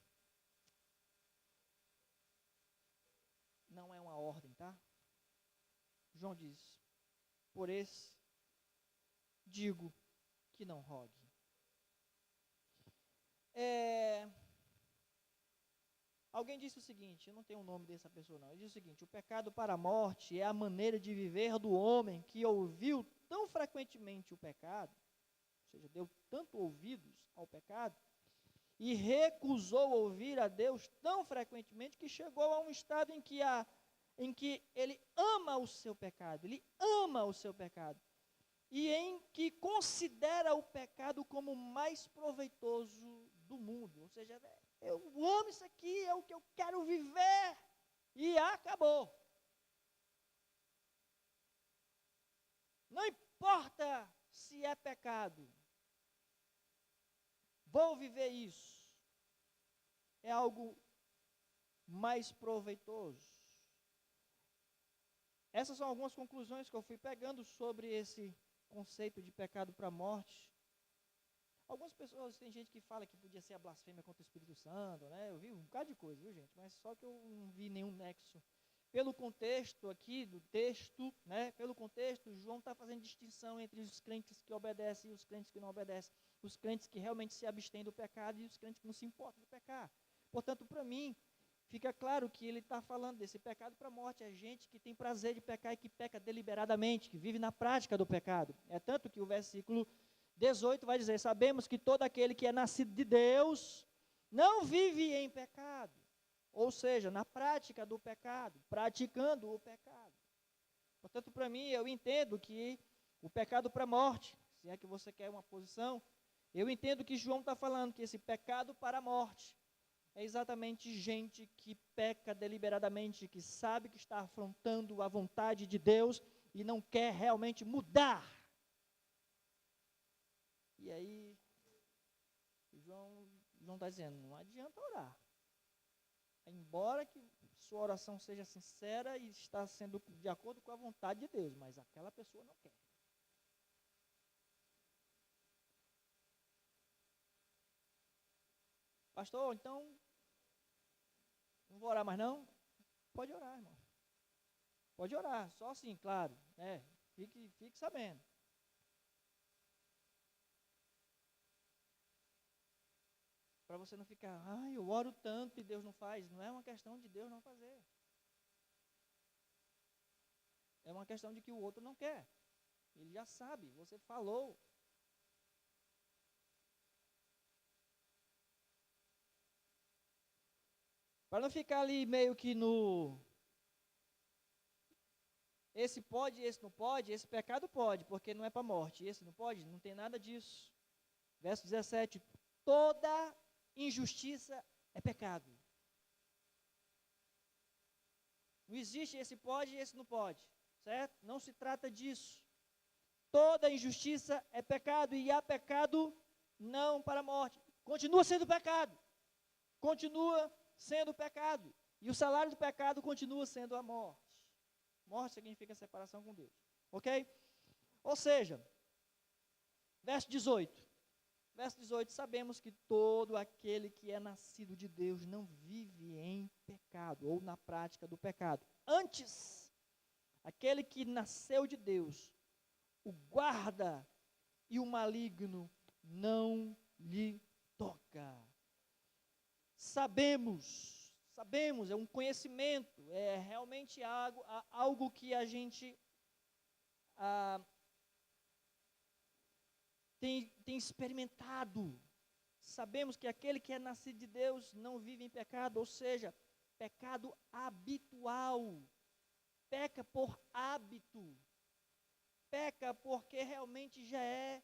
Não é uma ordem, tá? João diz: por esse digo que não rogue. Alguém disse o seguinte, eu não tenho o nome dessa pessoa não, ele disse o seguinte: o pecado para a morte é a maneira de viver do homem que ouviu tão frequentemente o pecado, ou seja, deu tanto ouvidos ao pecado, e recusou ouvir a Deus tão frequentemente que chegou a um estado em que ele ama o seu pecado, e em que considera o pecado como o mais proveitoso do mundo. Ou seja, eu amo isso aqui, é o que eu quero viver, e acabou. Não importa se é pecado, vou viver isso. É algo mais proveitoso. essas são algumas conclusões que eu fui pegando sobre esse conceito de pecado para a morte. Algumas pessoas, tem gente que fala que podia ser a blasfêmia contra o Espírito Santo, né? Eu vi um bocado de coisa, viu, gente? Mas só que eu não vi nenhum nexo. Pelo contexto aqui do texto, né? Pelo contexto, João está fazendo distinção entre os crentes que obedecem e os crentes que não obedecem. Os crentes que realmente se abstêm do pecado e os crentes que não se importam de pecar. Portanto, para mim, fica claro que ele está falando desse pecado para a morte. É gente que tem prazer de pecar e que peca deliberadamente, que vive na prática do pecado. É tanto que o versículo 18 vai dizer: sabemos que todo aquele que é nascido de Deus não vive em pecado. Ou seja, na prática do pecado, praticando o pecado. Portanto, para mim, eu entendo que o pecado para a morte, se é que você quer uma posição, eu entendo que João está falando que esse pecado para a morte é exatamente gente que peca deliberadamente, que sabe que está afrontando a vontade de Deus e não quer realmente mudar. E aí, João está dizendo, não adianta orar. Embora que sua oração seja sincera e está sendo de acordo com a vontade de Deus, mas aquela pessoa não quer. Pastor, então, não vou orar mais não? Pode orar, irmão. Pode orar, só assim, claro, né? Fique sabendo. Para você não ficar, eu oro tanto e Deus não faz. Não é uma questão de Deus não fazer. É uma questão de que o outro não quer. Ele já sabe, você falou. Para não ficar ali meio que no... esse pode, esse não pode, esse pecado pode, porque não é para a morte. Esse não pode, não tem nada disso. Verso 17, toda injustiça é pecado. Não existe esse pode e esse não pode, certo? Não se trata disso. Toda injustiça é pecado e há pecado não para a morte. Continua sendo pecado. Continua sendo pecado. E o salário do pecado continua sendo a morte. Morte significa separação com Deus. Ok? Ou seja, verso 18. Verso 18, sabemos que todo aquele que é nascido de Deus não vive em pecado, ou na prática do pecado. Antes, aquele que nasceu de Deus, o guarda e o maligno não lhe toca. Sabemos, é um conhecimento, é realmente algo que a gente tem experimentado. Sabemos que aquele que é nascido de Deus não vive em pecado, ou seja, pecado habitual. Peca por hábito. Peca porque realmente já é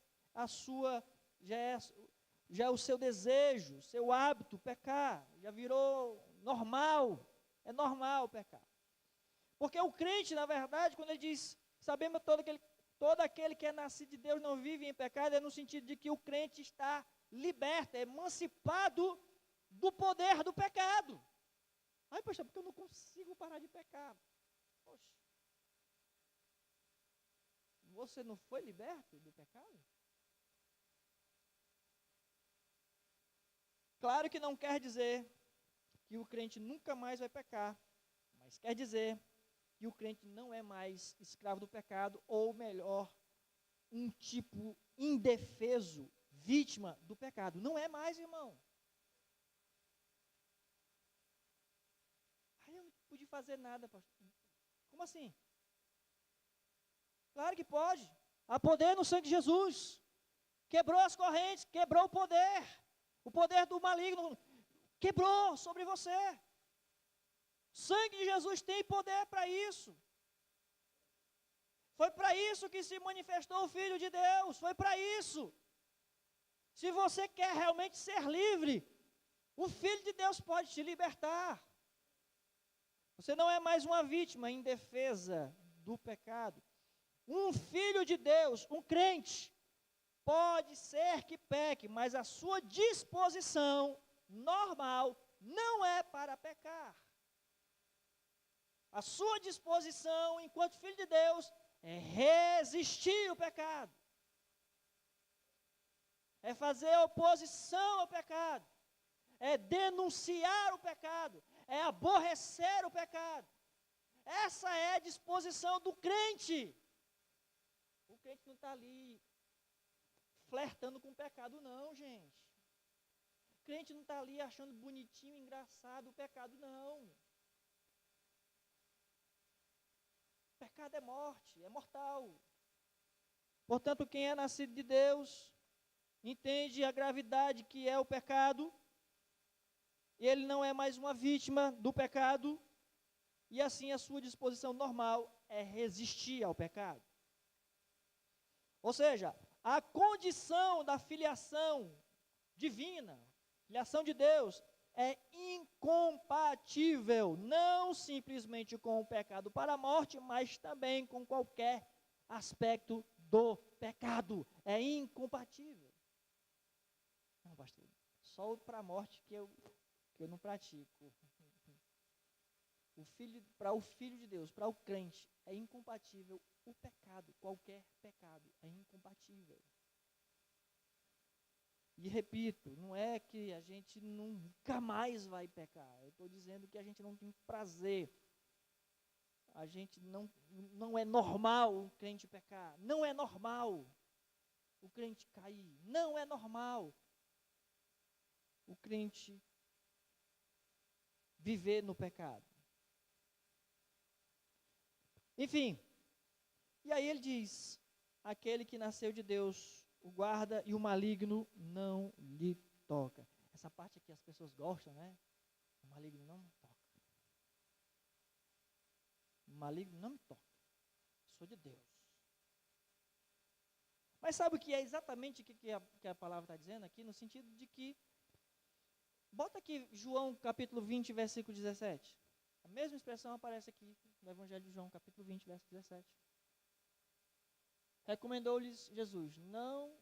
o seu desejo, seu hábito pecar. Já virou normal. É normal pecar. Porque o crente, na verdade, quando ele diz, sabemos todo aquele que é nascido de Deus não vive em pecado, é no sentido de que o crente está liberto, é emancipado do poder do pecado. Ai, pastor, porque eu não consigo parar de pecar. Poxa, você não foi liberto do pecado? Claro que não quer dizer que o crente nunca mais vai pecar, mas quer dizer que o crente não é mais escravo do pecado, ou melhor, um tipo indefeso, vítima do pecado. Não é mais, irmão. Eu não pude fazer nada, pastor. Como assim? Claro que pode. Há poder no sangue de Jesus. Quebrou as correntes, quebrou o poder do maligno, quebrou sobre você. O sangue de Jesus tem poder para isso. Foi para isso que se manifestou o Filho de Deus. Foi para isso. Se você quer realmente ser livre, o Filho de Deus pode te libertar. Você não é mais uma vítima indefesa do pecado. Um filho de Deus, um crente, pode ser que peque, mas a sua disposição normal não é para pecar. A sua disposição, enquanto filho de Deus, é resistir ao pecado. É fazer oposição ao pecado. É denunciar o pecado. É aborrecer o pecado. Essa é a disposição do crente. O crente não está ali flertando com o pecado, não, gente. O crente não está ali achando bonitinho, engraçado o pecado, não. O pecado é morte, é mortal. Portanto, quem é nascido de Deus entende a gravidade que é o pecado. Ele não é mais uma vítima do pecado. E assim a sua disposição normal é resistir ao pecado. Ou seja, a condição da filiação divina, filiação de Deus, é incompatível, não simplesmente com o pecado para a morte, mas também com qualquer aspecto do pecado. É incompatível. Não, pastor, só para a morte que eu não pratico. Para o Filho de Deus, para o crente, é incompatível o pecado, qualquer pecado, é incompatível. E repito, não é que a gente nunca mais vai pecar, eu estou dizendo que a gente não tem prazer, a gente não é normal o crente pecar, não é normal o crente cair, não é normal o crente viver no pecado. Enfim, e aí ele diz, aquele que nasceu de Deus o guarda e o maligno não lhe toca. Essa parte aqui as pessoas gostam, né? O maligno não me toca. O maligno não me toca. Sou de Deus. Mas sabe o que é exatamente o que a palavra está dizendo aqui? No sentido de que, bota aqui João capítulo 20, versículo 17. A mesma expressão aparece aqui no Evangelho de João, capítulo 20, verso 17. Recomendou-lhes Jesus, não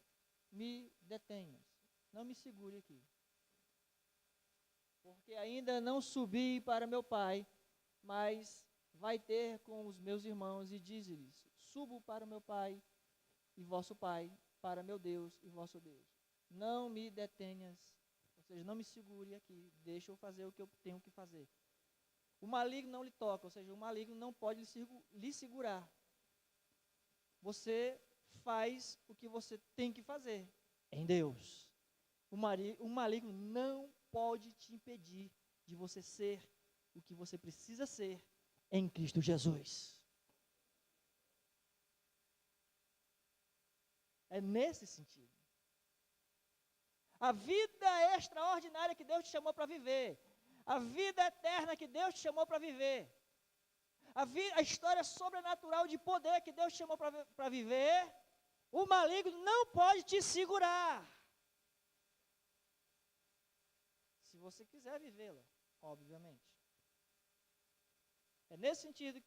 me detenhas, não me segure aqui, porque ainda não subi para meu Pai, mas vai ter com os meus irmãos e diz-lhes, subo para meu Pai e vosso Pai, para meu Deus e vosso Deus. Não me detenhas, ou seja, não me segure aqui, deixa eu fazer o que eu tenho que fazer. O maligno não lhe toca, ou seja, o maligno não pode lhe segurar. Você faz o que você tem que fazer em Deus. O maligno não pode te impedir de você ser o que você precisa ser em Cristo Jesus. É nesse sentido. A vida extraordinária que Deus te chamou para viver, a vida eterna que Deus te chamou para viver, a história sobrenatural de poder que Deus te chamou para viver, o maligno não pode te segurar. Se você quiser vivê-la, obviamente. É nesse sentido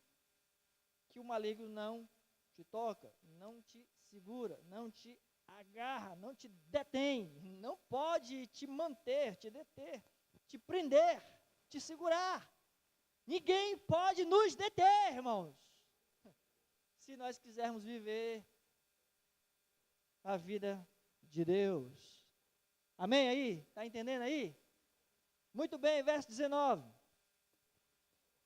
que o maligno não te toca, não te segura, não te agarra, não te detém, não pode te manter, te deter, te prender, te segurar. Ninguém pode nos deter, irmãos, se nós quisermos viver a vida de Deus. Amém aí? Está entendendo aí? Muito bem, verso 19.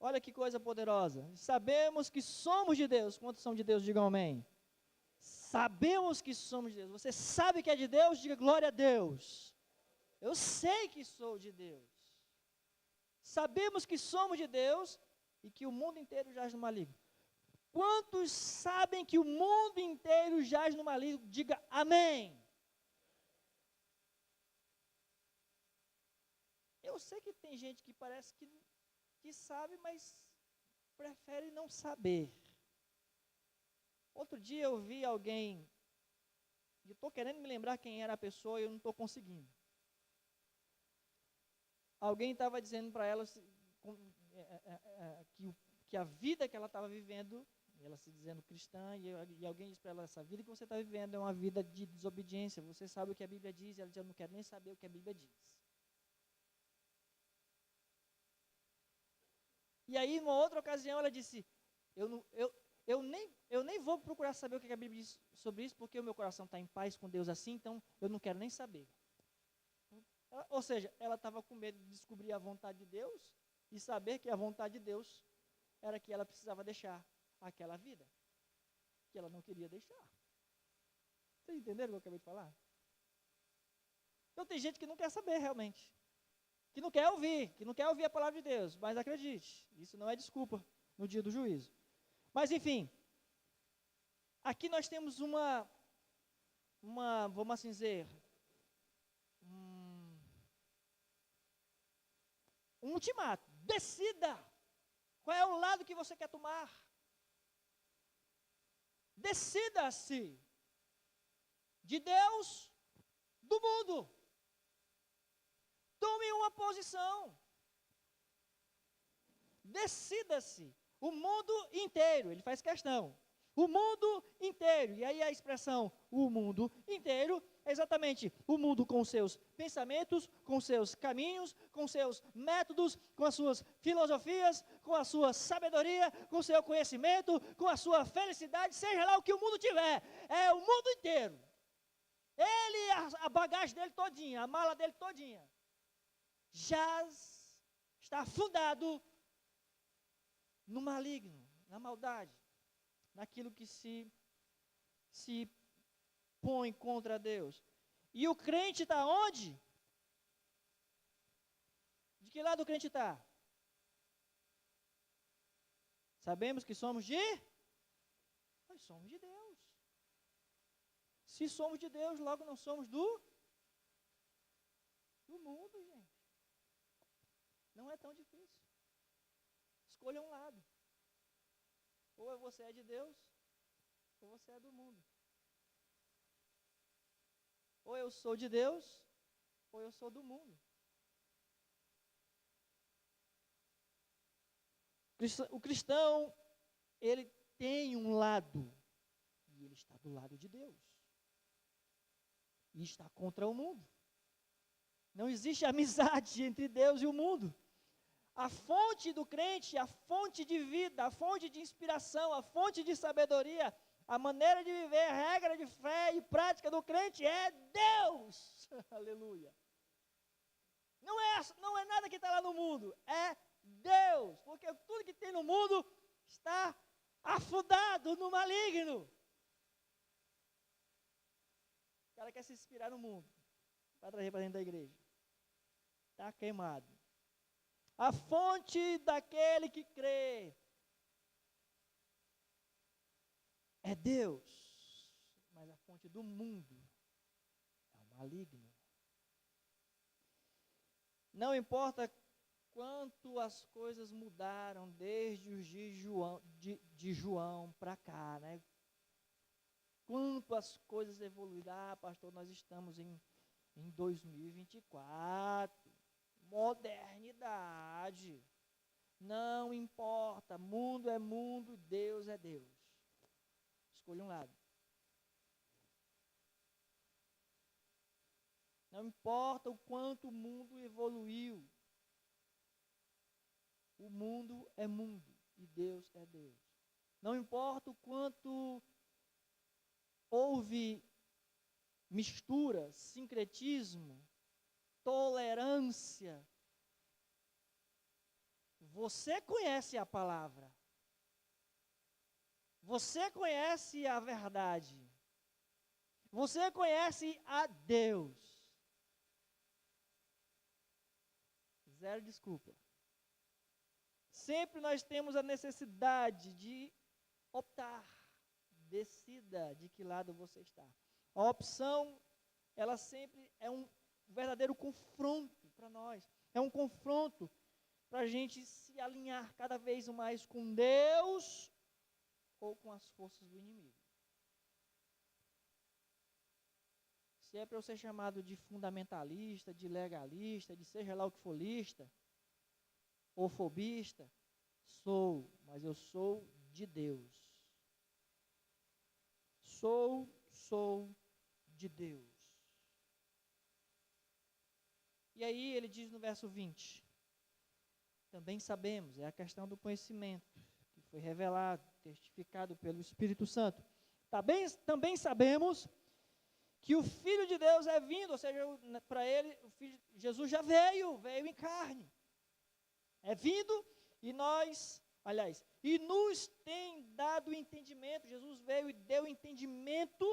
Olha que coisa poderosa. Sabemos que somos de Deus. Quantos são de Deus? Digam amém. Sabemos que somos de Deus. Você sabe que é de Deus? Diga glória a Deus. Eu sei que sou de Deus. Sabemos que somos de Deus e que o mundo inteiro jaz no maligno. Quantos sabem que o mundo inteiro jaz no maligno? Diga amém. Eu sei que tem gente que parece que sabe, mas prefere não saber. Outro dia eu vi alguém, e eu estou querendo me lembrar quem era a pessoa e eu não estou conseguindo. Alguém estava dizendo para ela que a vida que ela estava vivendo, ela se dizendo cristã, e alguém disse para ela, essa vida que você está vivendo é uma vida de desobediência, você sabe o que a Bíblia diz, e ela diz, eu não quero nem saber o que a Bíblia diz. E aí, numa outra ocasião, ela disse, eu nem vou procurar saber o que a Bíblia diz sobre isso, porque o meu coração está em paz com Deus assim, então eu não quero nem saber. Ou seja, ela estava com medo de descobrir a vontade de Deus e saber que a vontade de Deus era que ela precisava deixar aquela vida que ela não queria deixar. Vocês entenderam o que eu acabei de falar? Então tem gente que não quer saber realmente, que não quer ouvir a palavra de Deus, mas acredite, isso não é desculpa no dia do juízo. Mas enfim, aqui nós temos vamos assim dizer, um ultimato. Decida qual é o lado que você quer tomar. Decida-se de Deus, do mundo. Tome uma posição. Decida-se. O mundo inteiro, ele faz questão. O mundo inteiro. E aí a expressão o mundo inteiro é exatamente o mundo com seus pensamentos, com seus caminhos, com seus métodos, com as suas filosofias, com a sua sabedoria, com o seu conhecimento, com a sua felicidade, seja lá o que o mundo tiver. É o mundo inteiro. Ele, a bagagem dele todinha, a mala dele todinha, jaz, está afundado no maligno, na maldade, naquilo que se põe contra Deus. E o crente está onde? De que lado o crente está? Sabemos que somos nós somos de Deus. Se somos de Deus, logo não somos do mundo, gente. Não é tão difícil. Escolha um lado. Ou você é de Deus, ou você é do mundo. Ou eu sou de Deus, ou eu sou do mundo. O cristão, ele tem um lado, e ele está do lado de Deus. E está contra o mundo. Não existe amizade entre Deus e o mundo. A fonte do crente, a fonte de vida, a fonte de inspiração, a fonte de sabedoria, a maneira de viver, a regra de fé e prática do crente é Deus. Aleluia. Não é nada que está lá no mundo, é Deus. Porque tudo que tem no mundo está afundado no maligno. O cara quer se inspirar no mundo para trazer para dentro da igreja. Está queimado. A fonte daquele que crê é Deus, mas a fonte do mundo é o maligno. Não importa quanto as coisas mudaram desde os de João para cá, né? Quanto as coisas evoluíram. Ah, pastor, nós estamos em 2024. Modernidade. Não importa. Mundo é mundo, Deus é Deus. Escolha um lado. Não importa o quanto o mundo evoluiu. O mundo é mundo e Deus é Deus. Não importa o quanto houve mistura, sincretismo, tolerância. Você conhece a palavra. Você conhece a verdade. Você conhece a Deus. Zero desculpa. Sempre nós temos a necessidade de optar. Decida de que lado você está. A opção, ela sempre é um verdadeiro confronto para nós. É um confronto para a gente se alinhar cada vez mais com Deus ou com as forças do inimigo. Se é para eu ser chamado de fundamentalista, de legalista, de seja lá o que for lista, ou fobista, sou, mas eu sou de Deus. Sou de Deus. E aí ele diz no verso 20: também sabemos, é a questão do conhecimento, que foi revelado, testificado pelo Espírito Santo. Também sabemos que o Filho de Deus é vindo, ou seja, para ele, Jesus já veio em carne. É vindo e e nos tem dado entendimento. Jesus veio e deu entendimento,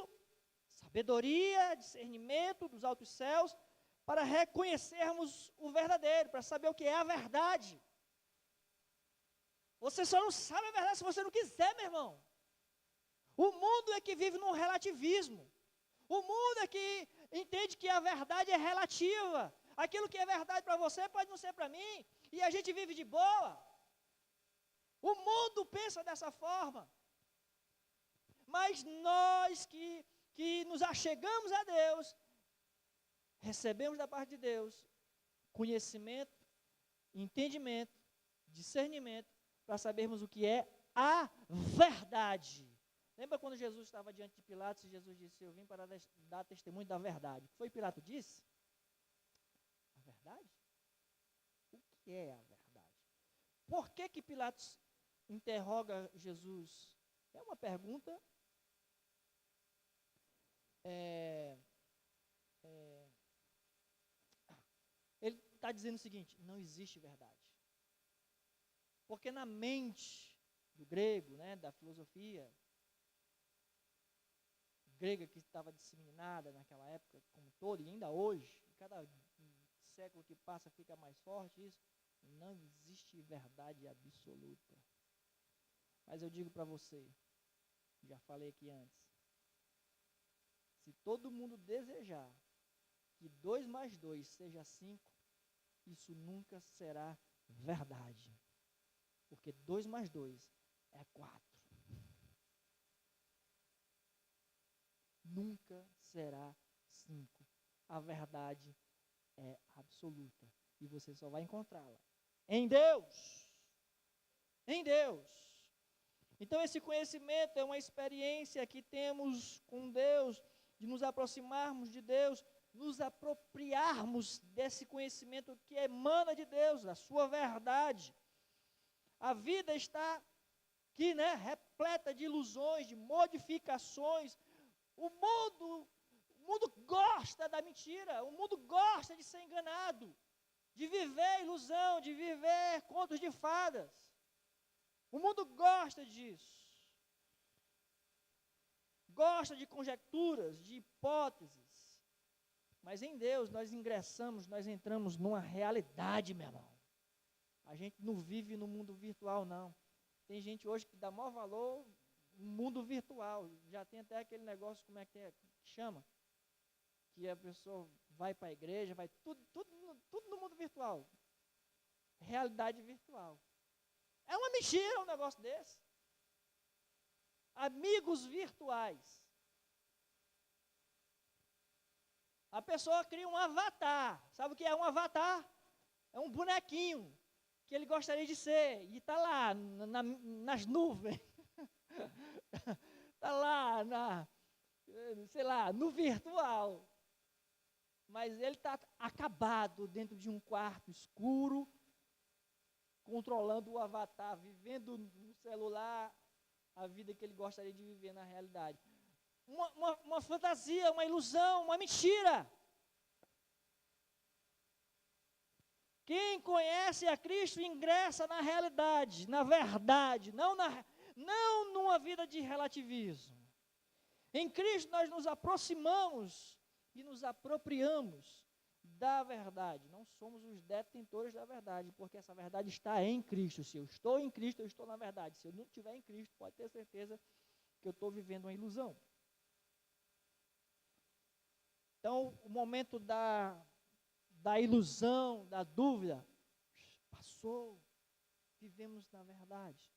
sabedoria, discernimento dos altos céus, para reconhecermos o verdadeiro, para saber o que é a verdade. Você só não sabe a verdade se você não quiser, meu irmão. O mundo é que vive num relativismo. O mundo é que entende que a verdade é relativa. Aquilo que é verdade para você pode não ser para mim. E a gente vive de boa. O mundo pensa dessa forma. Mas nós que nos achegamos a Deus, recebemos da parte de Deus conhecimento, entendimento, discernimento, para sabermos o que é a verdade. Lembra quando Jesus estava diante de Pilatos e Jesus disse: eu vim para dar testemunho da verdade. O que foi Pilatos disse? A verdade? O que é a verdade? Por que Pilatos interroga Jesus? É uma pergunta ele está dizendo o seguinte: não existe verdade. Porque na mente do grego, da filosofia grega que estava disseminada naquela época como todo, e ainda hoje, cada século que passa fica mais forte isso, não existe verdade absoluta. Mas eu digo para você, já falei aqui antes, se todo mundo desejar que 2 mais 2 seja 5, isso nunca será verdade. Porque 2 mais 2 é 4. Nunca será 5. A verdade é absoluta. E você só vai encontrá-la em Deus. Em Deus. Então esse conhecimento é uma experiência que temos com Deus, de nos aproximarmos de Deus, nos apropriarmos desse conhecimento que emana de Deus, da sua verdade. A vida está aqui, repleta de ilusões, de modificações. O mundo gosta da mentira, o mundo gosta de ser enganado, de viver ilusão, de viver contos de fadas. O mundo gosta disso. Gosta de conjecturas, de hipóteses. Mas em Deus nós entramos numa realidade, meu irmão. A gente não vive no mundo virtual, não. Tem gente hoje que dá maior valor no mundo virtual. Já tem até aquele negócio, como é que chama? Que a pessoa vai para a igreja, vai tudo no mundo virtual. Realidade virtual. É uma mentira um negócio desse. Amigos virtuais. A pessoa cria um avatar. Sabe o que é um avatar? É um bonequinho que ele gostaria de ser. E está lá nas nuvens. Está lá, no virtual. Mas ele está acabado dentro de um quarto escuro, controlando o avatar, vivendo no celular a vida que ele gostaria de viver na realidade. Uma fantasia, uma ilusão, uma mentira. Quem conhece a Cristo ingressa na realidade, na verdade, não numa vida de relativismo. Em Cristo nós nos aproximamos e nos apropriamos da verdade. Não somos os detentores da verdade, porque essa verdade está em Cristo. Se eu estou em Cristo, eu estou na verdade. Se eu não estiver em Cristo, pode ter certeza que eu estou vivendo uma ilusão. Então, o momento da ilusão, da dúvida, passou. Vivemos na verdade.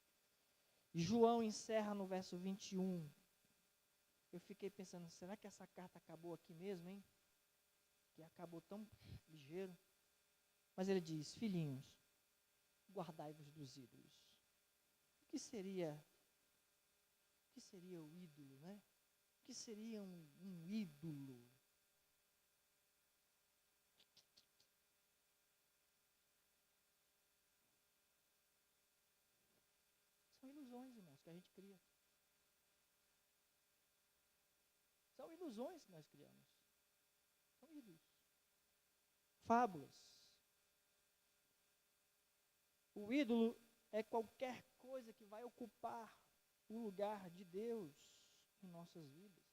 E João encerra no verso 21. Eu fiquei pensando, será que essa carta acabou aqui mesmo, hein? Que acabou tão ligeiro. Mas ele diz: filhinhos, guardai-vos dos ídolos. O que seria o ídolo, né? O que seria um ídolo? ilusões, irmãos, que a gente cria. São ilusões que nós criamos. São ídolos. Fábulas. O ídolo é qualquer coisa que vai ocupar o lugar de Deus em nossas vidas.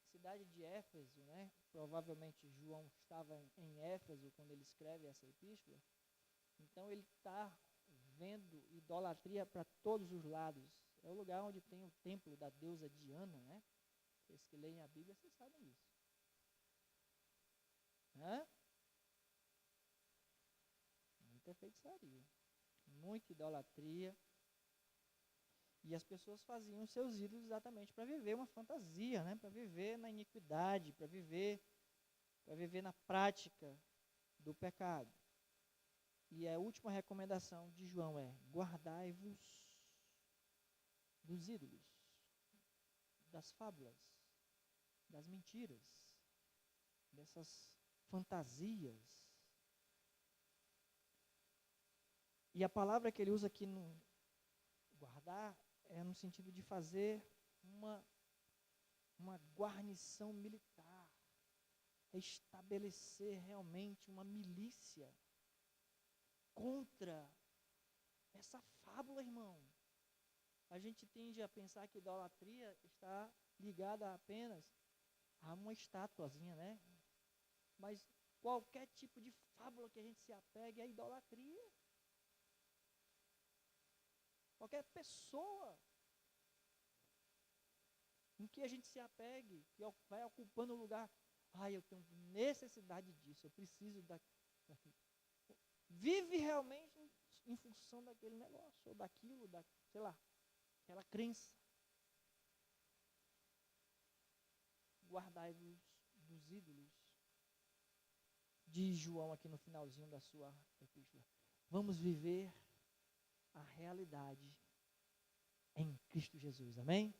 A cidade de Éfeso, né? Provavelmente João estava em Éfeso quando ele escreve essa epístola. Então ele está vendo idolatria para todos os lados. É o lugar onde tem o templo da deusa Diana, né? Vocês que leem a Bíblia, vocês sabem disso. Muita feitiçaria, muita idolatria. E as pessoas faziam seus ídolos exatamente para viver uma fantasia, né? Para viver na iniquidade, para viver na prática do pecado. E a última recomendação de João é: guardai-vos dos ídolos, das fábulas, das mentiras, dessas fantasias. E a palavra que ele usa aqui no guardar é no sentido de fazer uma guarnição militar, é estabelecer realmente uma milícia contra essa fábula, irmão. A gente tende a pensar que idolatria está ligada apenas a uma estatuazinha, né? Mas qualquer tipo de fábula que a gente se apegue é idolatria. Qualquer pessoa em que a gente se apegue, que vai ocupando o lugar, eu tenho necessidade disso, eu preciso daquilo. Vive realmente em função daquele negócio, ou daquilo, sei lá, aquela crença. Guardai-vos dos ídolos, diz João aqui no finalzinho da sua epístola. Vamos viver a realidade em Cristo Jesus, amém?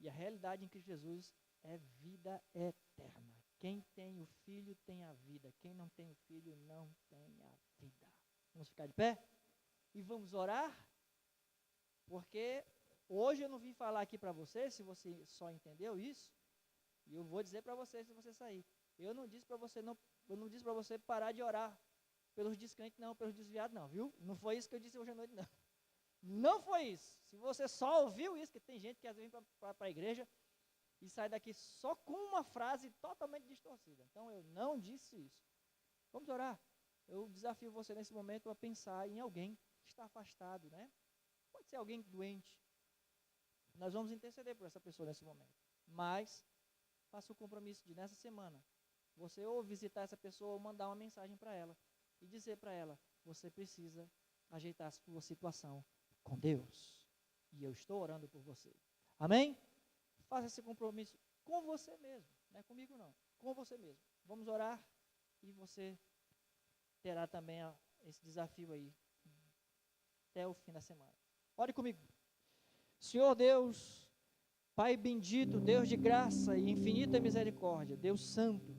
E a realidade em Cristo Jesus é vida eterna. Quem tem o Filho tem a vida. Quem não tem o Filho não tem a vida. Vamos ficar de pé? E vamos orar? Porque hoje eu não vim falar aqui para você, se você só entendeu isso, e eu vou dizer para você se você sair. Eu não disse para você parar de orar pelos descrentes, não, pelos desviados, não, viu? Não foi isso que eu disse hoje à noite, não. Não foi isso. Se você só ouviu isso, que tem gente que às vezes vem para a igreja e sai daqui só com uma frase totalmente distorcida. Então, eu não disse isso. Vamos orar. Eu desafio você nesse momento a pensar em alguém que está afastado, né? Pode ser alguém doente. Nós vamos interceder por essa pessoa nesse momento. Mas, faça o compromisso de, nessa semana, você ou visitar essa pessoa ou mandar uma mensagem para ela e dizer para ela: você precisa ajeitar a sua situação com Deus. E eu estou orando por você. Amém? Faça esse compromisso com você mesmo. Não é comigo, não. Com você mesmo. Vamos orar e você terá também esse desafio aí até o fim da semana. Ore comigo. Senhor Deus, Pai bendito, Deus de graça e infinita misericórdia, Deus santo,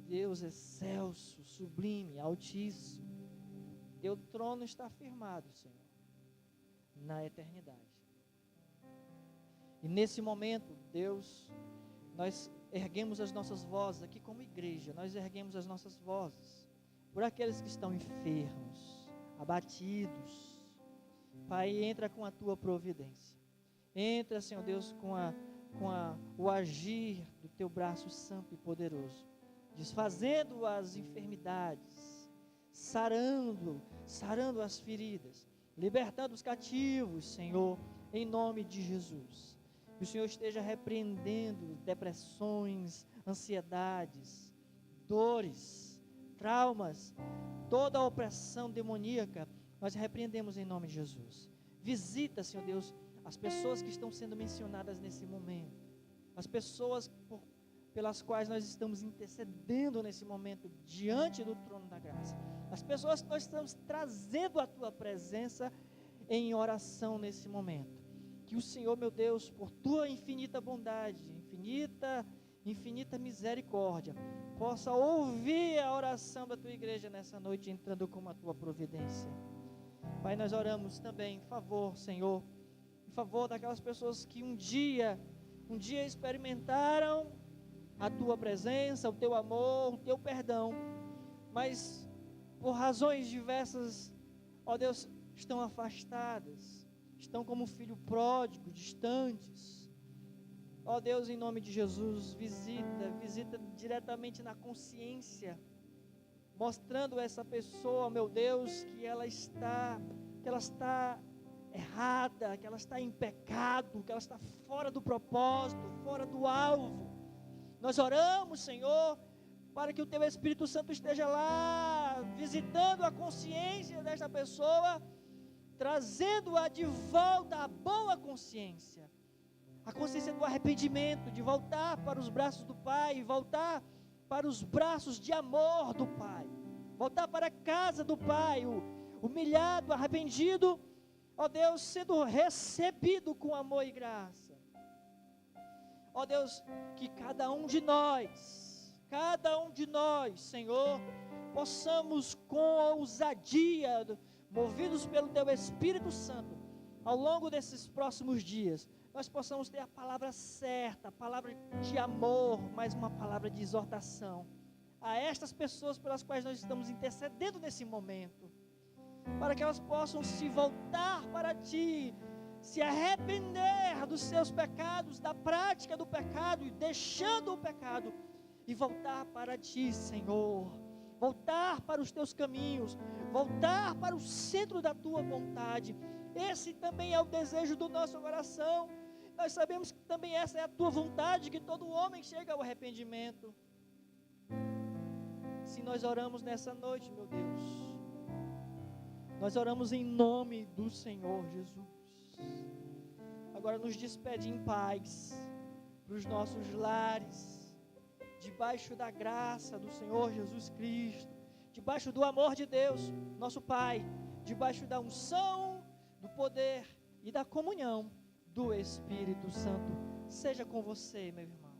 Deus excelso, sublime, altíssimo, teu trono está firmado, Senhor, na eternidade. E nesse momento, Deus, nós erguemos as nossas vozes aqui como igreja, nós erguemos as nossas vozes por aqueles que estão enfermos, abatidos. Pai, entra com a tua providência. Entra, Senhor Deus, com o agir do teu braço santo e poderoso, desfazendo as enfermidades, sarando as feridas, libertando os cativos, Senhor, em nome de Jesus. Que o Senhor esteja repreendendo depressões, ansiedades, dores, traumas, toda a opressão demoníaca, nós repreendemos em nome de Jesus. Visita, Senhor Deus, as pessoas que estão sendo mencionadas nesse momento, as pessoas pelas quais nós estamos intercedendo nesse momento diante do trono da graça, as pessoas que nós estamos trazendo à tua presença em oração nesse momento. Que o Senhor, meu Deus, por tua infinita bondade, infinita misericórdia, possa ouvir a oração da tua igreja nessa noite, entrando com a tua providência. Pai, nós oramos também em favor, Senhor, em favor daquelas pessoas que um dia experimentaram a Tua presença, o Teu amor, o Teu perdão, mas por razões diversas, ó Deus, estão afastadas, estão como filho pródigo, distantes. Ó Deus, em nome de Jesus, visita diretamente na consciência, mostrando essa pessoa, meu Deus, que ela está errada, que ela está em pecado, que ela está fora do propósito, fora do alvo. Nós oramos, Senhor, para que o Teu Espírito Santo esteja lá, visitando a consciência desta pessoa, trazendo-a de volta à boa consciência, a consciência do arrependimento, de voltar para os braços do Pai, voltar para os braços de amor do Pai, voltar para a casa do Pai, humilhado, arrependido, ó Deus, sendo recebido com amor e graça. Ó Deus, que cada um de nós, Senhor, possamos com ousadia, movidos pelo Teu Espírito Santo, ao longo desses próximos dias, nós possamos ter a palavra certa, a palavra de amor, mas uma palavra de exortação a estas pessoas pelas quais nós estamos intercedendo nesse momento, para que elas possam se voltar para Ti, se arrepender dos seus pecados, da prática do pecado, e deixando o pecado, e voltar para Ti, Senhor, voltar para os Teus caminhos, voltar para o centro da Tua vontade. Esse também é o desejo do nosso coração. Nós sabemos que também essa é a Tua vontade, que todo homem chegue ao arrependimento. Se nós oramos nessa noite, meu Deus, nós oramos em nome do Senhor Jesus. Agora nos despede em paz para os nossos lares, debaixo da graça do Senhor Jesus Cristo, debaixo do amor de Deus, nosso Pai, debaixo da unção, do poder e da comunhão do Espírito Santo. Seja com você, meu irmão,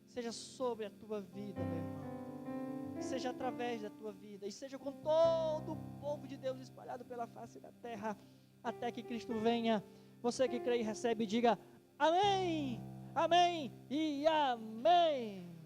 seja sobre a tua vida, meu irmão, seja através da tua vida, e seja com todo o povo de Deus espalhado pela face da terra, até que Cristo venha. Você que crê e recebe, diga amém, amém e amém.